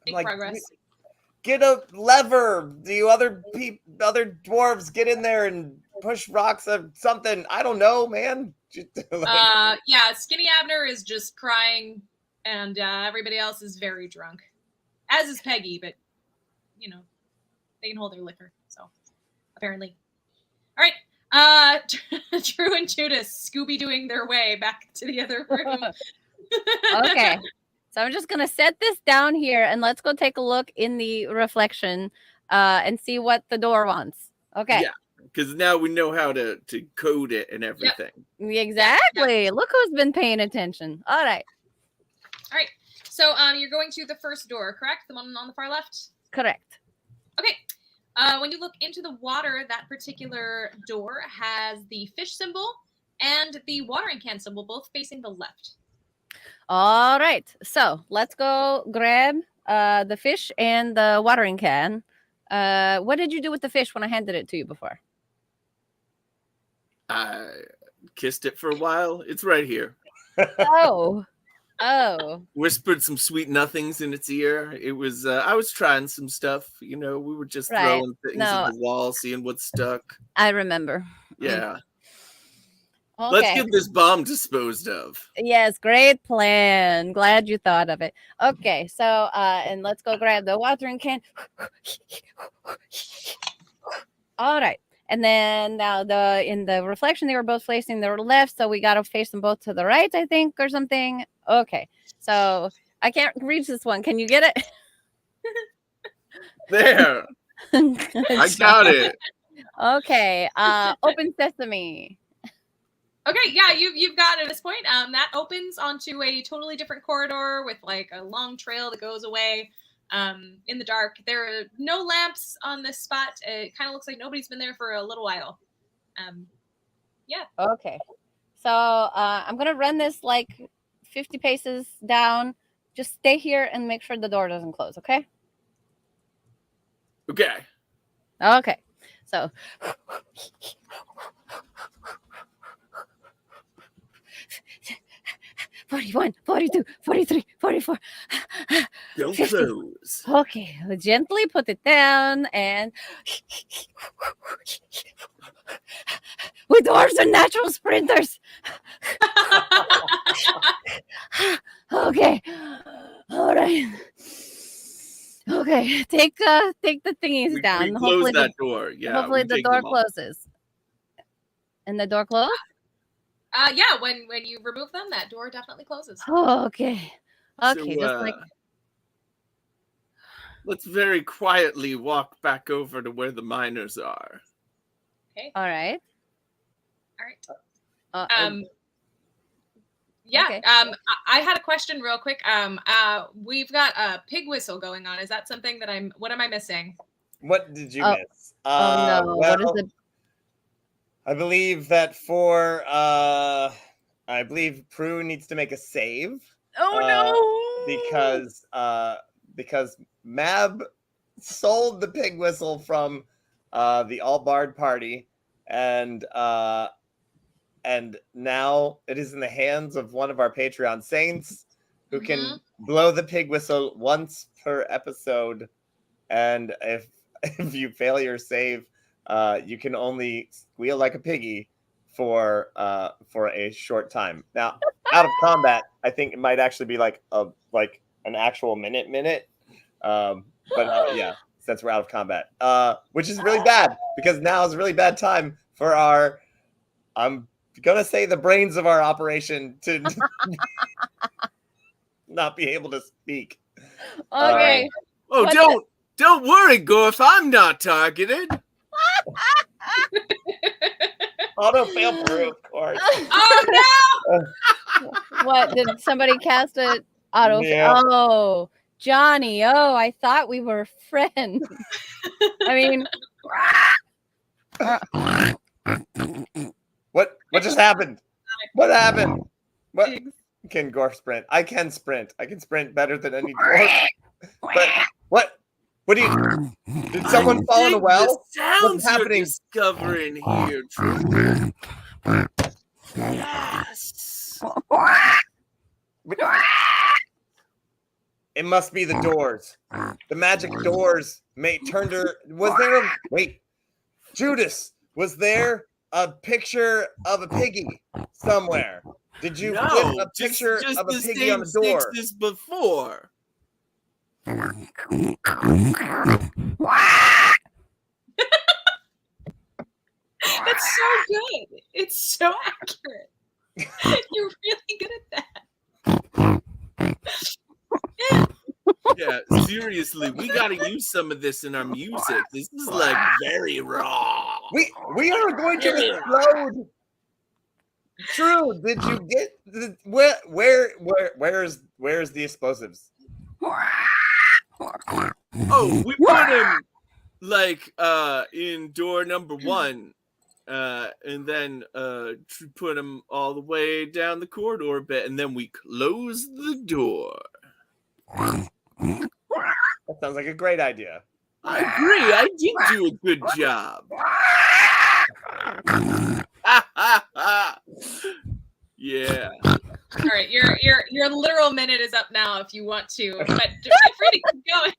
making progress. Get a lever. Do you other dwarves get in there and push rocks or something? I don't know, man. Yeah, Skinny Abner is just crying, and everybody else is very drunk, as is Peggy. But you know, they can hold their liquor, so apparently. All right, Drew and Judas Scooby-Dooing their way back to the other room. Okay. So I'm just going to set this down here and let's go take a look in the reflection and see what the door wants. Okay. Yeah, because now we know how to code it and everything. Exactly. Look who's been paying attention. All right. All right. So you're going to the first door, correct? The one on the far left? Correct. Okay. When you look into the water, that particular door has the fish symbol and the watering can symbol both facing the left. All right. So let's go grab the fish and the watering can. What did you do with the fish when I handed it to you before? I kissed it for a while. It's right here. Oh. Whispered some sweet nothings in its ear. It was I was trying some stuff, we were just Right. throwing things No. at the wall, seeing what stuck. I remember. Yeah. Okay. Let's get this bomb disposed of. Yes, great plan. Glad you thought of it. Okay, so and let's go grab the watering can. All right. And then now in the reflection they were both facing the left, so we got to face them both to the right, I think, or something. Okay. So I can't reach this one. Can you get it? There. I got it. Okay. Open sesame. Okay, yeah, you've gotten to this point. That opens onto a totally different corridor with like a long trail that goes away in the dark. There are no lamps on this spot. It kind of looks like nobody's been there for a little while. Okay. So I'm gonna run this like 50 paces down. Just stay here and make sure the door doesn't close, okay? Okay. Okay. So 41, 42, 43, 44. Don't 50. close. Okay, gently put it down and we dwarves are natural sprinters. Okay. All right. Okay, take the thingies down. We Hopefully close that door. Yeah. hopefully we the take door them off. closes. And the door closed? Yeah, when you remove them, that door definitely closes. Oh, okay. Okay, So, just like let's very quietly walk back over to where the miners are. all right. All right. Uh, Yeah. Okay. I had a question real quick. We've got a pig whistle going on. Is that something that what am I missing? What did you Oh. miss? Oh no! What is well, it? I believe that for I believe Prue needs to make a save. Oh Because Mab sold the pig whistle from the All Bard party, and now it is in the hands of one of our Patreon saints who can blow the pig whistle once per episode, and if you fail your save, you can only squeal like a piggy for a short time. Now, out of combat, I think it might actually be like an actual minute. But yeah, since we're out of combat, which is really bad because now is a really bad time for our. I'm gonna say the brains of our operation to not be able to speak. Okay. Oh, What don't worry, Gorf. I'm not targeted. Auto fail Prue, of course. Oh What did somebody cast a auto? Yeah. Oh, Johnny. Oh, I thought we were friends. I mean, What just happened? What happened? What can Gorf sprint? I can sprint. I can sprint better than any dwarf. But what? What do you? Did someone fall in a well? The sounds What's happening? you're discovering here, Drew. Yes. It must be the doors. The magic doors turned her. Was there a wait? Judas, was there a picture of a piggy somewhere? Did you No, put a picture just of a the piggy on the same door? sticks as before. That's so good. It's so accurate. You're really good at that. Yeah, seriously, we gotta use some of this in our music. This is like very raw. We are going to explode. True. Did you get where's the explosives? Oh, we put him like in door number 1, and then put him all the way down the corridor a bit, and then we close the door. That sounds like a great idea. I agree. I did do a good job. Yeah. All right, your literal minute is up now if you want to, but feel free to keep going.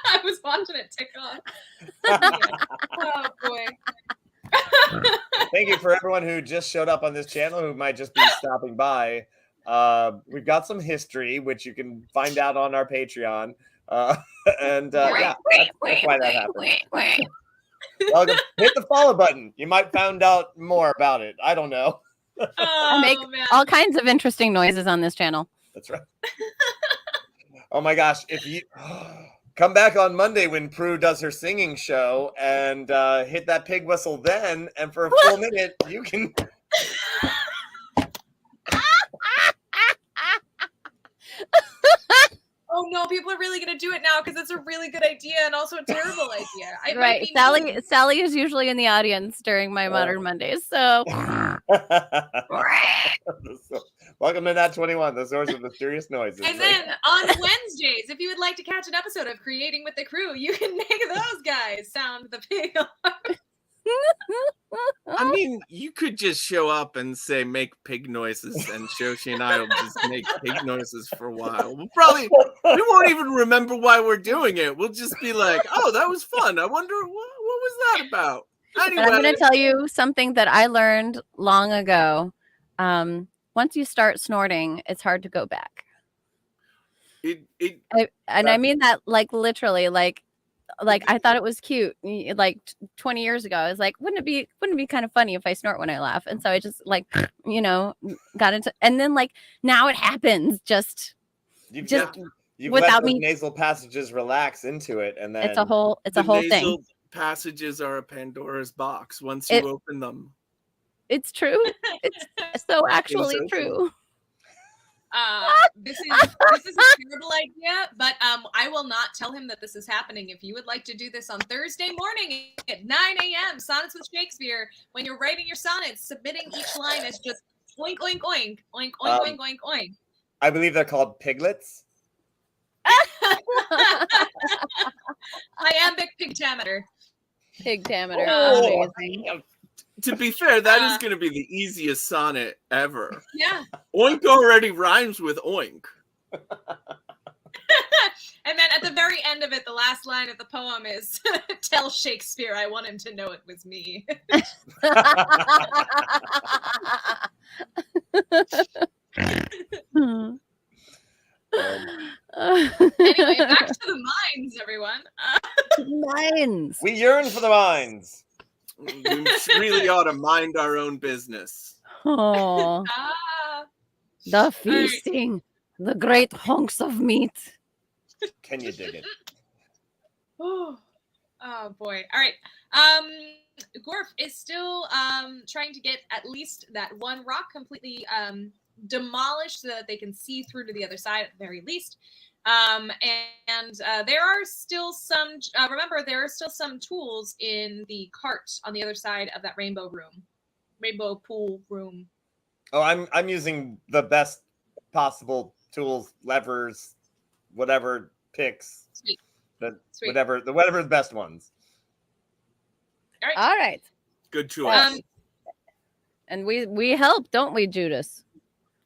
I was watching it tick off. Yeah. Oh boy. Thank you for everyone who just showed up on this channel who might just be stopping by. We've got some history, which you can find out on our Patreon. Yeah, that's why that happened. Welcome. Hit the follow button. You might find out more about it. I don't know. I make man. all kinds of interesting noises on this channel. That's right. Oh my gosh. If you come back on Monday when Prue does her singing show and hit that pig whistle then, and for a full minute, you can to do it now because it's a really good idea and also a terrible idea. I might Right. be mean. Sally is usually in the audience during my Modern Mondays. So Welcome to Nat 21, the source of mysterious noises. And then on Wednesdays, if you would like to catch an episode of Creating with the Crew, you can make those guys sound the pig. I mean, you could just show up and say make pig noises, and Shoshi and I will just make pig noises for a while. We won't even remember why we're doing it. We'll just be like, oh, that was fun. I wonder what was that about? Anyway. I'm going to tell you something that I learned long ago. Once you start snorting, it's hard to go back. I mean that like literally, like I thought it was cute like 20 years ago. I was like, wouldn't it be kind of funny if I snort when I laugh? And so I just like, got into, and then like now it happens You've without let those me. nasal passages relax into it, and then It's a whole thing. Passages are a Pandora's box once you open them. It's true. It's so actually true. This is a terrible idea, but I will not tell him that this is happening. If you would like to do this on Thursday morning at 9 a.m., Sonnets with Shakespeare, when you're writing your sonnets, submitting each line as just oink, oink, oink, oink, oink, oink, oink, oink. I believe they're called piglets. Iambic pigtameter. Pigtameter. Oh. Amazing. To be fair, that is going to be the easiest sonnet ever. Yeah. Oink already rhymes with oink. And then at the very end of it, the last line of the poem is, tell Shakespeare I want him to know it was me. Anyway, back to the mines, everyone. Mines. We yearn for the mines. We really ought to mind our own business. Oh, the feasting, the great hunks of meat. Can you dig it? Oh boy. All right. Gorf is still trying to get at least that one rock completely demolished so that they can see through to the other side at the very least. And there are still some, remember, there are still some tools in the cart on the other side of that rainbow pool room. Oh, I'm using the best possible tools, levers, whatever, picks. Sweet. Whatever the best ones. All right. Good choice. And we help, don't we, Judas?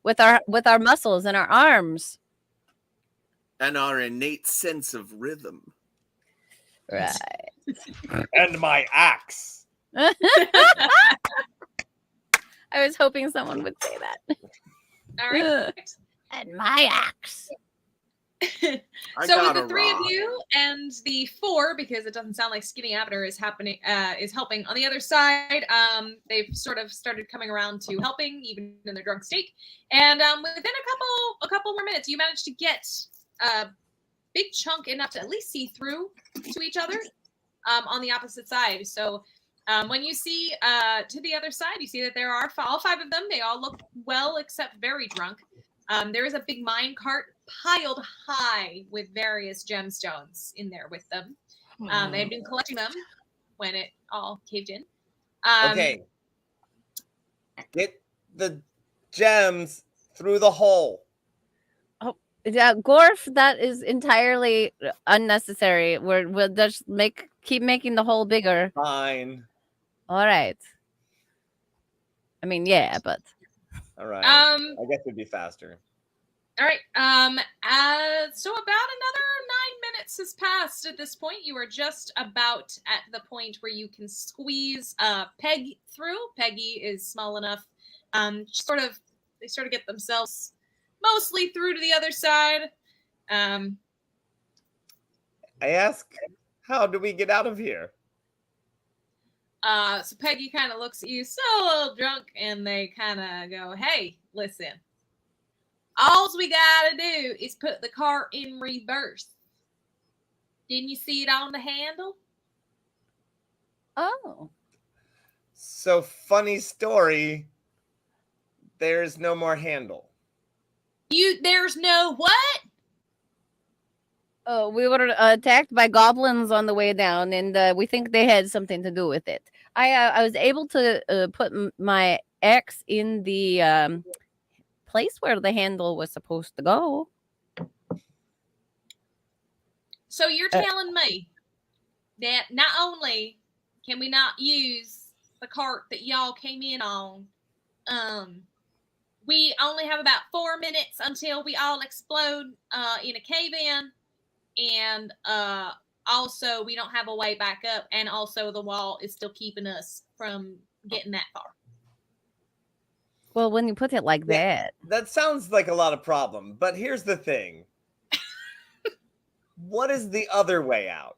With our muscles and our arms. And our innate sense of rhythm. Right. And my axe. I was hoping someone would say that. All right. And my axe. So with the three of you and the four, because it doesn't sound like Skinny Abner is helping on the other side. They've sort of started coming around to helping, even in their drunk state. And within a couple more minutes, you managed to get a big chunk enough to at least see through to each other on the opposite side. So when you see to the other side, you see that there are all five of them. They all look well, except very drunk. There is a big mine cart piled high with various gemstones in there with them. They had been collecting them when it all caved in. Okay. Get the gems through the hole. Yeah, Gorf, that is entirely unnecessary. We'll just keep making the hole bigger. Fine. All right. I mean, yeah, but all right. I guess it'd be faster. All right. So about another 9 minutes has passed at this point. You are just about at the point where you can squeeze Peg through. Peggy is small enough. They sort of get themselves mostly through to the other side. I ask, how do we get out of here? So Peggy kind of looks at you, so a little drunk, and they kind of go, hey, listen. All we gotta do is put the car in reverse. Didn't you see it on the handle? oh. So, funny story, there's no more handle. There's no what? We were attacked by goblins on the way down, and we think they had something to do with it. I was able to put my axe in the place where the handle was supposed to go. So you're telling me that not only can we not use the cart that y'all came in on, we only have about 4 minutes until we all explode in a cave-in, and also we don't have a way back up, and also the wall is still keeping us from getting that far. Well, when you put it like that. That sounds like a lot of problem, but here's the thing. What is the other way out?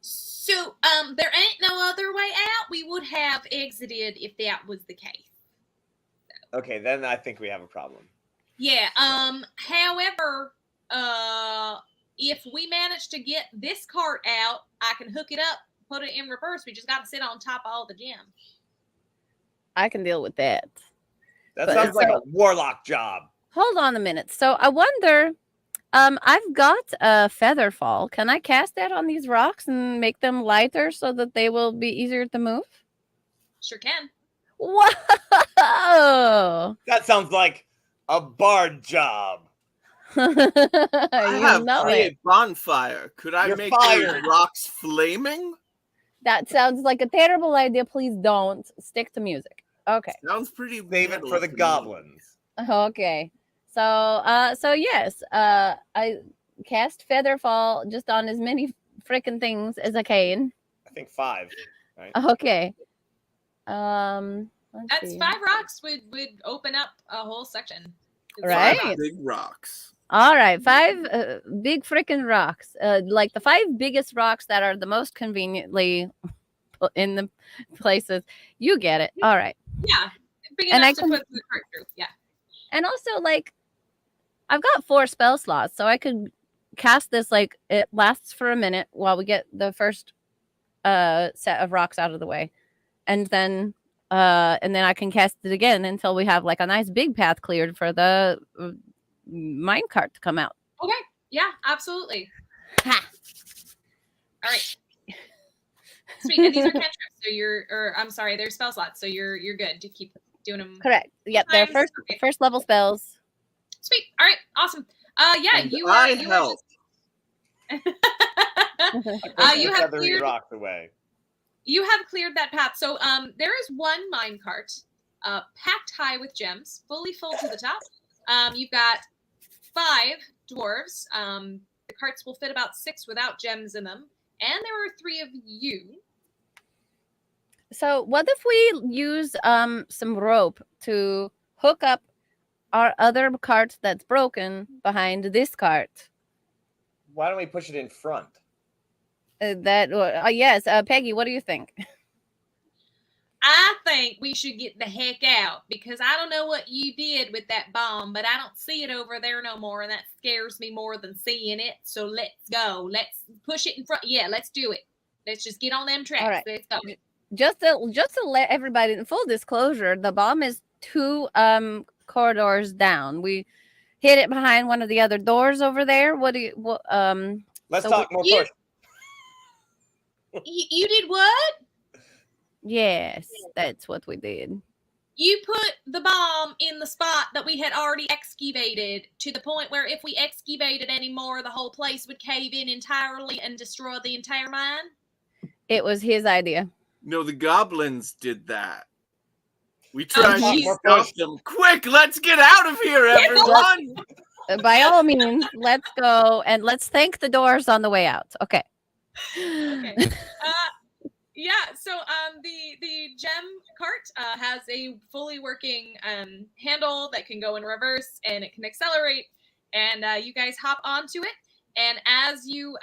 So, there ain't no other way out. We would have exited if that was the case. Okay, then I think we have a problem. Yeah. However, if we manage to get this cart out, I can hook it up, put it in reverse. We just got to sit on top of all the gems. I can deal with that. That But- sounds like a warlock job. Hold on a minute. So I wonder, I've got a feather fall. Can I cast that on these rocks and make them lighter so that they will be easier to move? Sure can. Whoa! That sounds like a bard job. I have you know create it. bonfire. Could I You're make fired. those rocks flaming? That sounds like a terrible idea. Please don't stick to music. Okay. Sounds pretty. Save it metal for the to me. goblins. Okay. So yes, I cast Featherfall just on as many freaking things as I can. I think 5. Right? Okay. Let's That's see. 5 rocks would open up a whole section. Right. Five big rocks. All right, 5 big freaking rocks. Like the 5 biggest rocks that are the most conveniently put in the places. You get it. All right. Yeah. Big And enough I to can- put the cart through. Yeah. And also, like, I've got 4 spell slots, so I could cast this. Like, it lasts for a minute while we get the first set of rocks out of the way, and then I can cast it again until we have like a nice big path cleared for the minecart to come out. Okay. Yeah, absolutely. Ha! All right. Sweet. And these are cantrips, so they're spell slots, so you're good to keep doing them. Correct. Yep, they're Nice. Okay. first level spells. Sweet. All right. Awesome. Yeah, And you I you help. you Push have the feathery cleared. rocks away. You have cleared that path. So there is one minecart packed high with gems, fully full to the top. You've got 5 dwarves. The carts will fit about 6 without gems in them. And there are 3 of you. So what if we use some rope to hook up our other cart that's broken behind this cart? Why don't we push it in front? Yes, Peggy, what do you think? I think we should get the heck out because I don't know what you did with that bomb, but I don't see it over there no more, and that scares me more than seeing it. So let's go. Let's push it in front. Yeah, let's do it. Let's just get on them tracks. All right. Let's go. Just to let everybody in full disclosure, the bomb is 2 corridors down. We hid it behind one of the other doors over there. Let's So talk more you- push. You did what? Yes, that's what we did. You put the bomb in the spot that we had already excavated to the point where if we excavated anymore, the whole place would cave in entirely and destroy the entire mine. It was his idea. No, the goblins did that. We tried Oh, to geez. stop them. Quick, let's get out of here, everyone! By all means, let's go and let's thank the doors on the way out. Okay. Okay. Yeah, so the gem cart has a fully working handle that can go in reverse and it can accelerate, and you guys hop onto it. And as you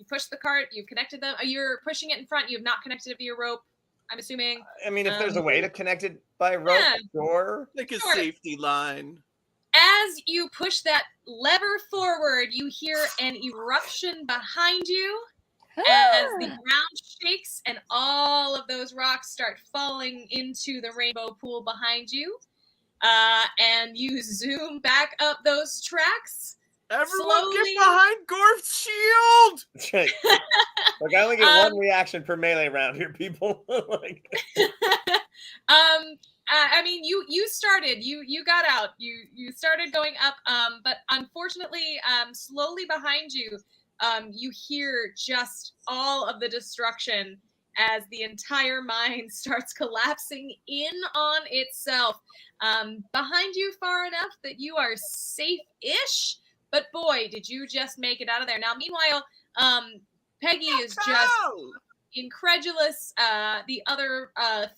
push the cart, you've connected them. You're pushing it in front. You have not connected it via rope, I'm assuming. I mean, if there's a way to connect it by rope, Yeah. sure. Like a Sure. safety line. As you push that lever forward, you hear an eruption behind you. As the ground shakes and all of those rocks start falling into the rainbow pool behind you, and you zoom back up those tracks, Everyone slowly. get behind Gorf's shield! Look, I only get one reaction per melee round here, people. Like... I mean, you started, you got out, you started going up, but unfortunately, slowly behind you, you hear just all of the destruction as the entire mine starts collapsing in on itself. Behind you far enough that you are safe-ish, but boy, did you just make it out of there. Now, meanwhile, Peggy is just incredulous. The other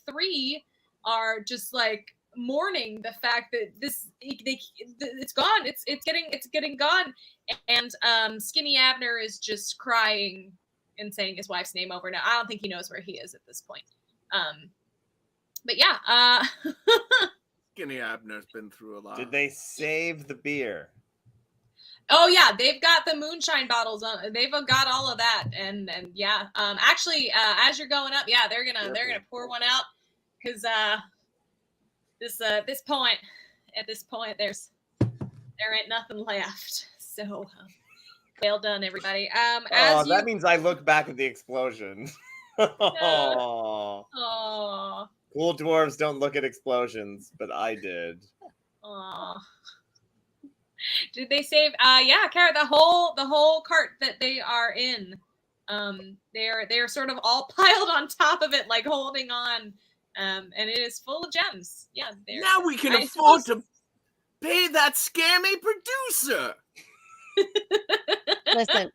three are just like mourning the fact that it's gone. It's getting gone. And Skinny Abner is just crying and saying his wife's name over. Now I don't think he knows where he is at this point. But yeah. Skinny Abner's been through a lot. Did they save the beer? Oh yeah, they've got the moonshine bottles on. They've got all of that, and yeah. Actually, as you're going up, yeah, they're gonna pour one out because at this point, there ain't nothing left. So well done, everybody. That means I look back at the explosion. Oh. Cool dwarves don't look at explosions, but I did. Oh. Did they save? Yeah, Carrot. The whole cart that they are in, they're sort of all piled on top of it, like holding on, and it is full of gems. Yeah. Now we can afford to pay that scammy producer. Listen,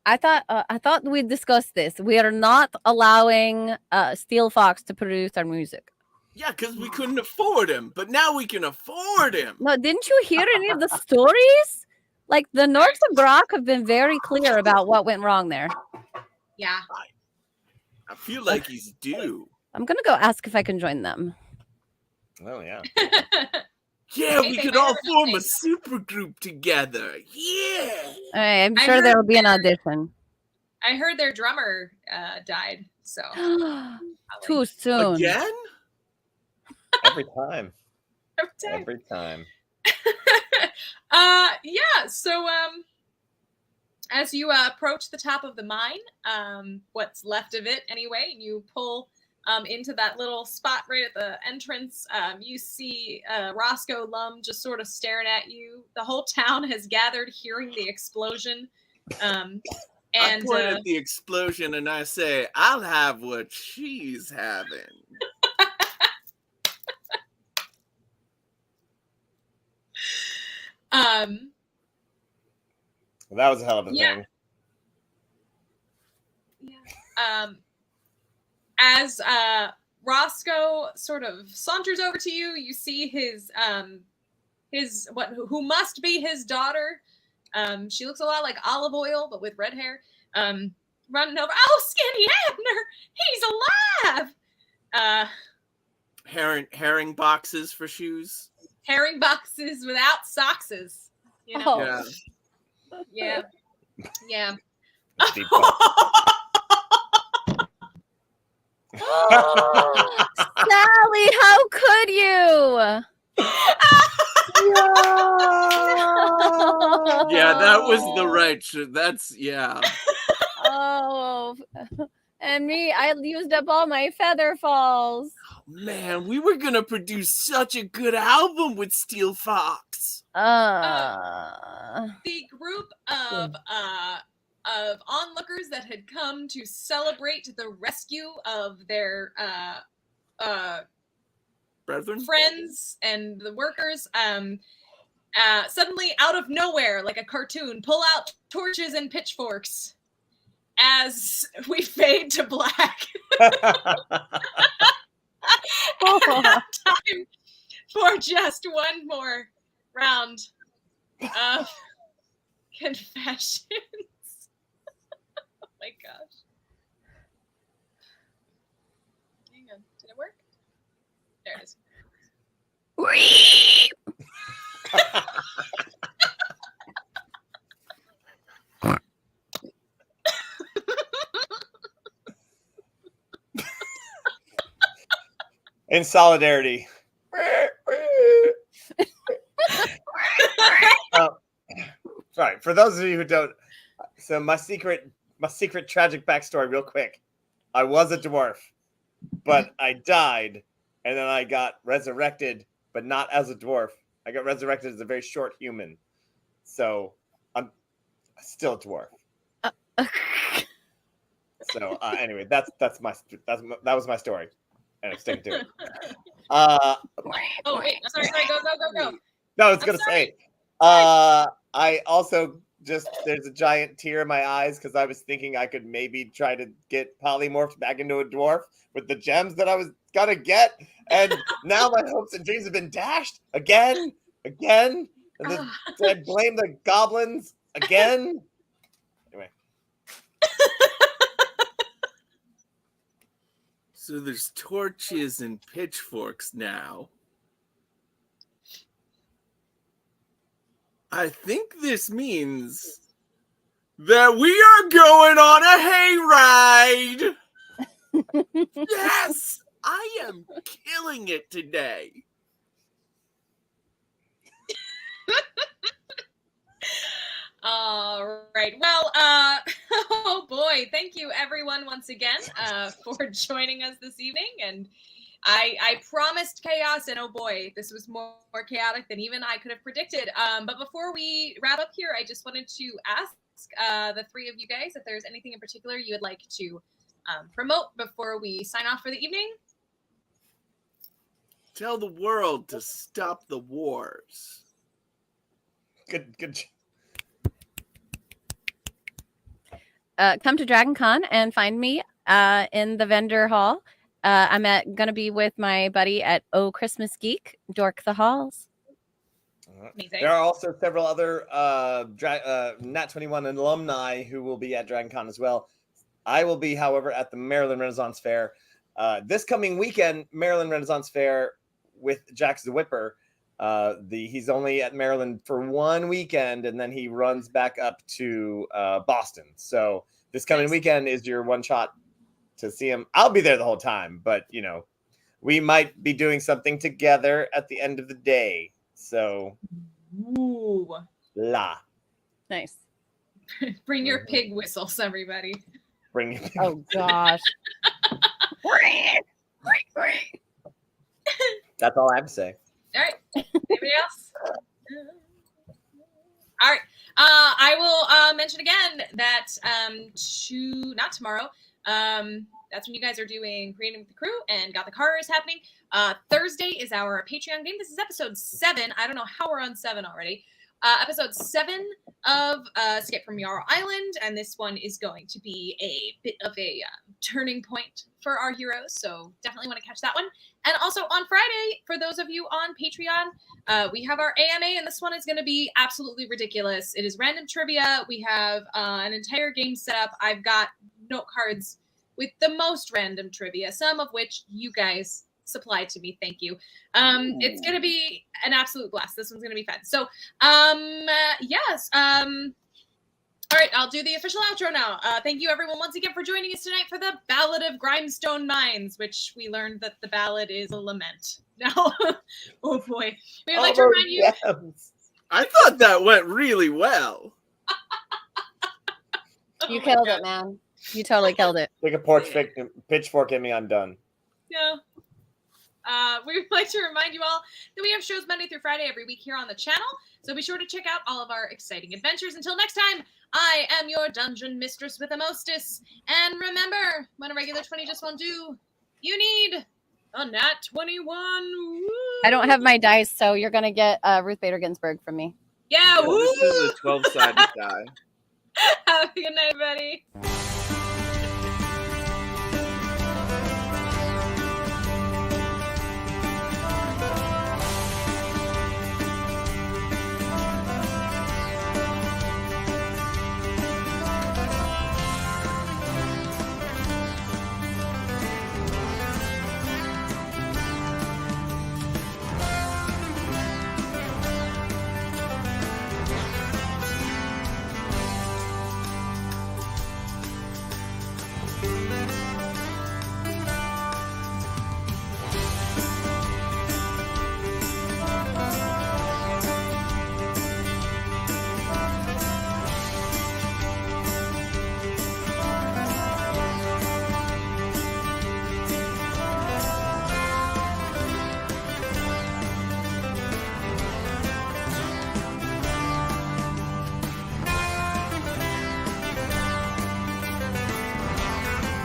I thought we discussed this. We are not allowing Steel Fox to produce our music. Yeah, because we couldn't afford him, but now we can afford him. No, didn't you hear any of the stories? Like the Norks of Grok have been very clear about what went wrong there. Yeah. I feel like he's due. I'm gonna go ask if I can join them. Oh yeah. Yeah, we could all form a super group together. Yeah. I'm sure there will be an audition. I heard their drummer died, so too soon. Again? Every time. Yeah, so as you approach the top of the mine, what's left of it anyway, and you pull into that little spot right at the entrance, you see Roscoe Lum just sort of staring at you. The whole town has gathered hearing the explosion. And I point at the explosion and I say, I'll have what she's having. Well, that was a hell of a thing. Yeah. As Roscoe sort of saunters over to you, you see who must be his daughter. She looks a lot like Olive Oil, but with red hair. Running over. Oh, Skinny Abner, he's alive. Herring boxes for shoes. Herring boxes without sockses. You know? Oh. Yeah. Yeah. Sally, how could you? Yeah, that was the right. That's yeah. Oh, and me, I used up all my feather falls. Man, we were gonna produce such a good album with Steel Fox. The group of onlookers that had come to celebrate the rescue of their Brethren? friends and the workers, suddenly out of nowhere, like a cartoon, pull out torches and pitchforks as we fade to black. And have time for just one more round of confessions. Oh my gosh. Hang on. Did it work? There it is. In solidarity. Sorry, for those of you who don't. So my secret tragic backstory, real quick. I was a dwarf, but I died, and then I got resurrected, but not as a dwarf. I got resurrected as a very short human. So I'm still a dwarf. So anyway, that was my story, and I'm sticking to it. Oh wait, sorry, go. No, I was gonna sorry. say. I also there's a giant tear in my eyes because I was thinking I could maybe try to get polymorphed back into a dwarf with the gems that I was gonna get, and now my hopes and dreams have been dashed again, and I blame the goblins again. Anyway. So there's torches and pitchforks now. I think this means that we are going on a hayride. Yes, I am killing it today. All right. Well, oh boy, thank you everyone once again for joining us this evening. And I promised chaos, and oh boy, this was more chaotic than even I could have predicted. But before we wrap up here, I just wanted to ask the three of you guys if there's anything in particular you would like to promote before we sign off for the evening. Tell the world to stop the wars. Good. Come to Dragon Con and find me in the vendor hall. I'm gonna be with my buddy at Oh Christmas Geek, Dork the Halls. Amazing. There are also several other Nat 21 alumni who will be at Dragon Con as well. I will be, however, at the Maryland Renaissance Fair this coming weekend. Maryland Renaissance Fair with Jax the Whipper. He's only at Maryland for one weekend, and then he runs back up to Boston. So this coming weekend is your one shot to see him. I'll be there the whole time, but we might be doing something together at the end of the day. So, Ooh. Nice. Bring your pig whistles, everybody. Bring. Oh gosh. That's all I have to say. All right. Anybody else? All right. I will mention again that not tomorrow. That's when you guys are doing Creating with the Crew and Got the Car is happening. Thursday is our Patreon game. This is episode 7. I don't know how we're on 7 already. Episode 7 of Escape from Yarrow Island, and this one is going to be a bit of a turning point for our heroes, so definitely want to catch that one. And also on Friday, for those of you on Patreon, we have our AMA, and this one is going to be absolutely ridiculous. It is random trivia. We have an entire game set up. I've got note cards with the most random trivia, some of which you guys supplied to me. Thank you. It's going to be an absolute blast. This one's going to be fun. So, yes. All right, I'll do the official outro now. Thank you, everyone, once again for joining us tonight for the Ballad of Grimestone Mines, which we learned that the ballad is a lament. Now, oh boy. We would like to remind you. I thought that went really well. You killed it, man. You totally killed it. Take a pitchfork at me, I'm done. Yeah. We would like to remind you all that we have shows Monday through Friday every week here on the channel, so be sure to check out all of our exciting adventures. Until next time, I am your dungeon mistress with a mostess, and remember, when a regular 20 just won't do, you need a nat 21. Woo! I don't have my dice, so you're gonna get Ruth Bader Ginsburg from me. Yeah, This woo! is a 12-sided die. Have a good night, buddy.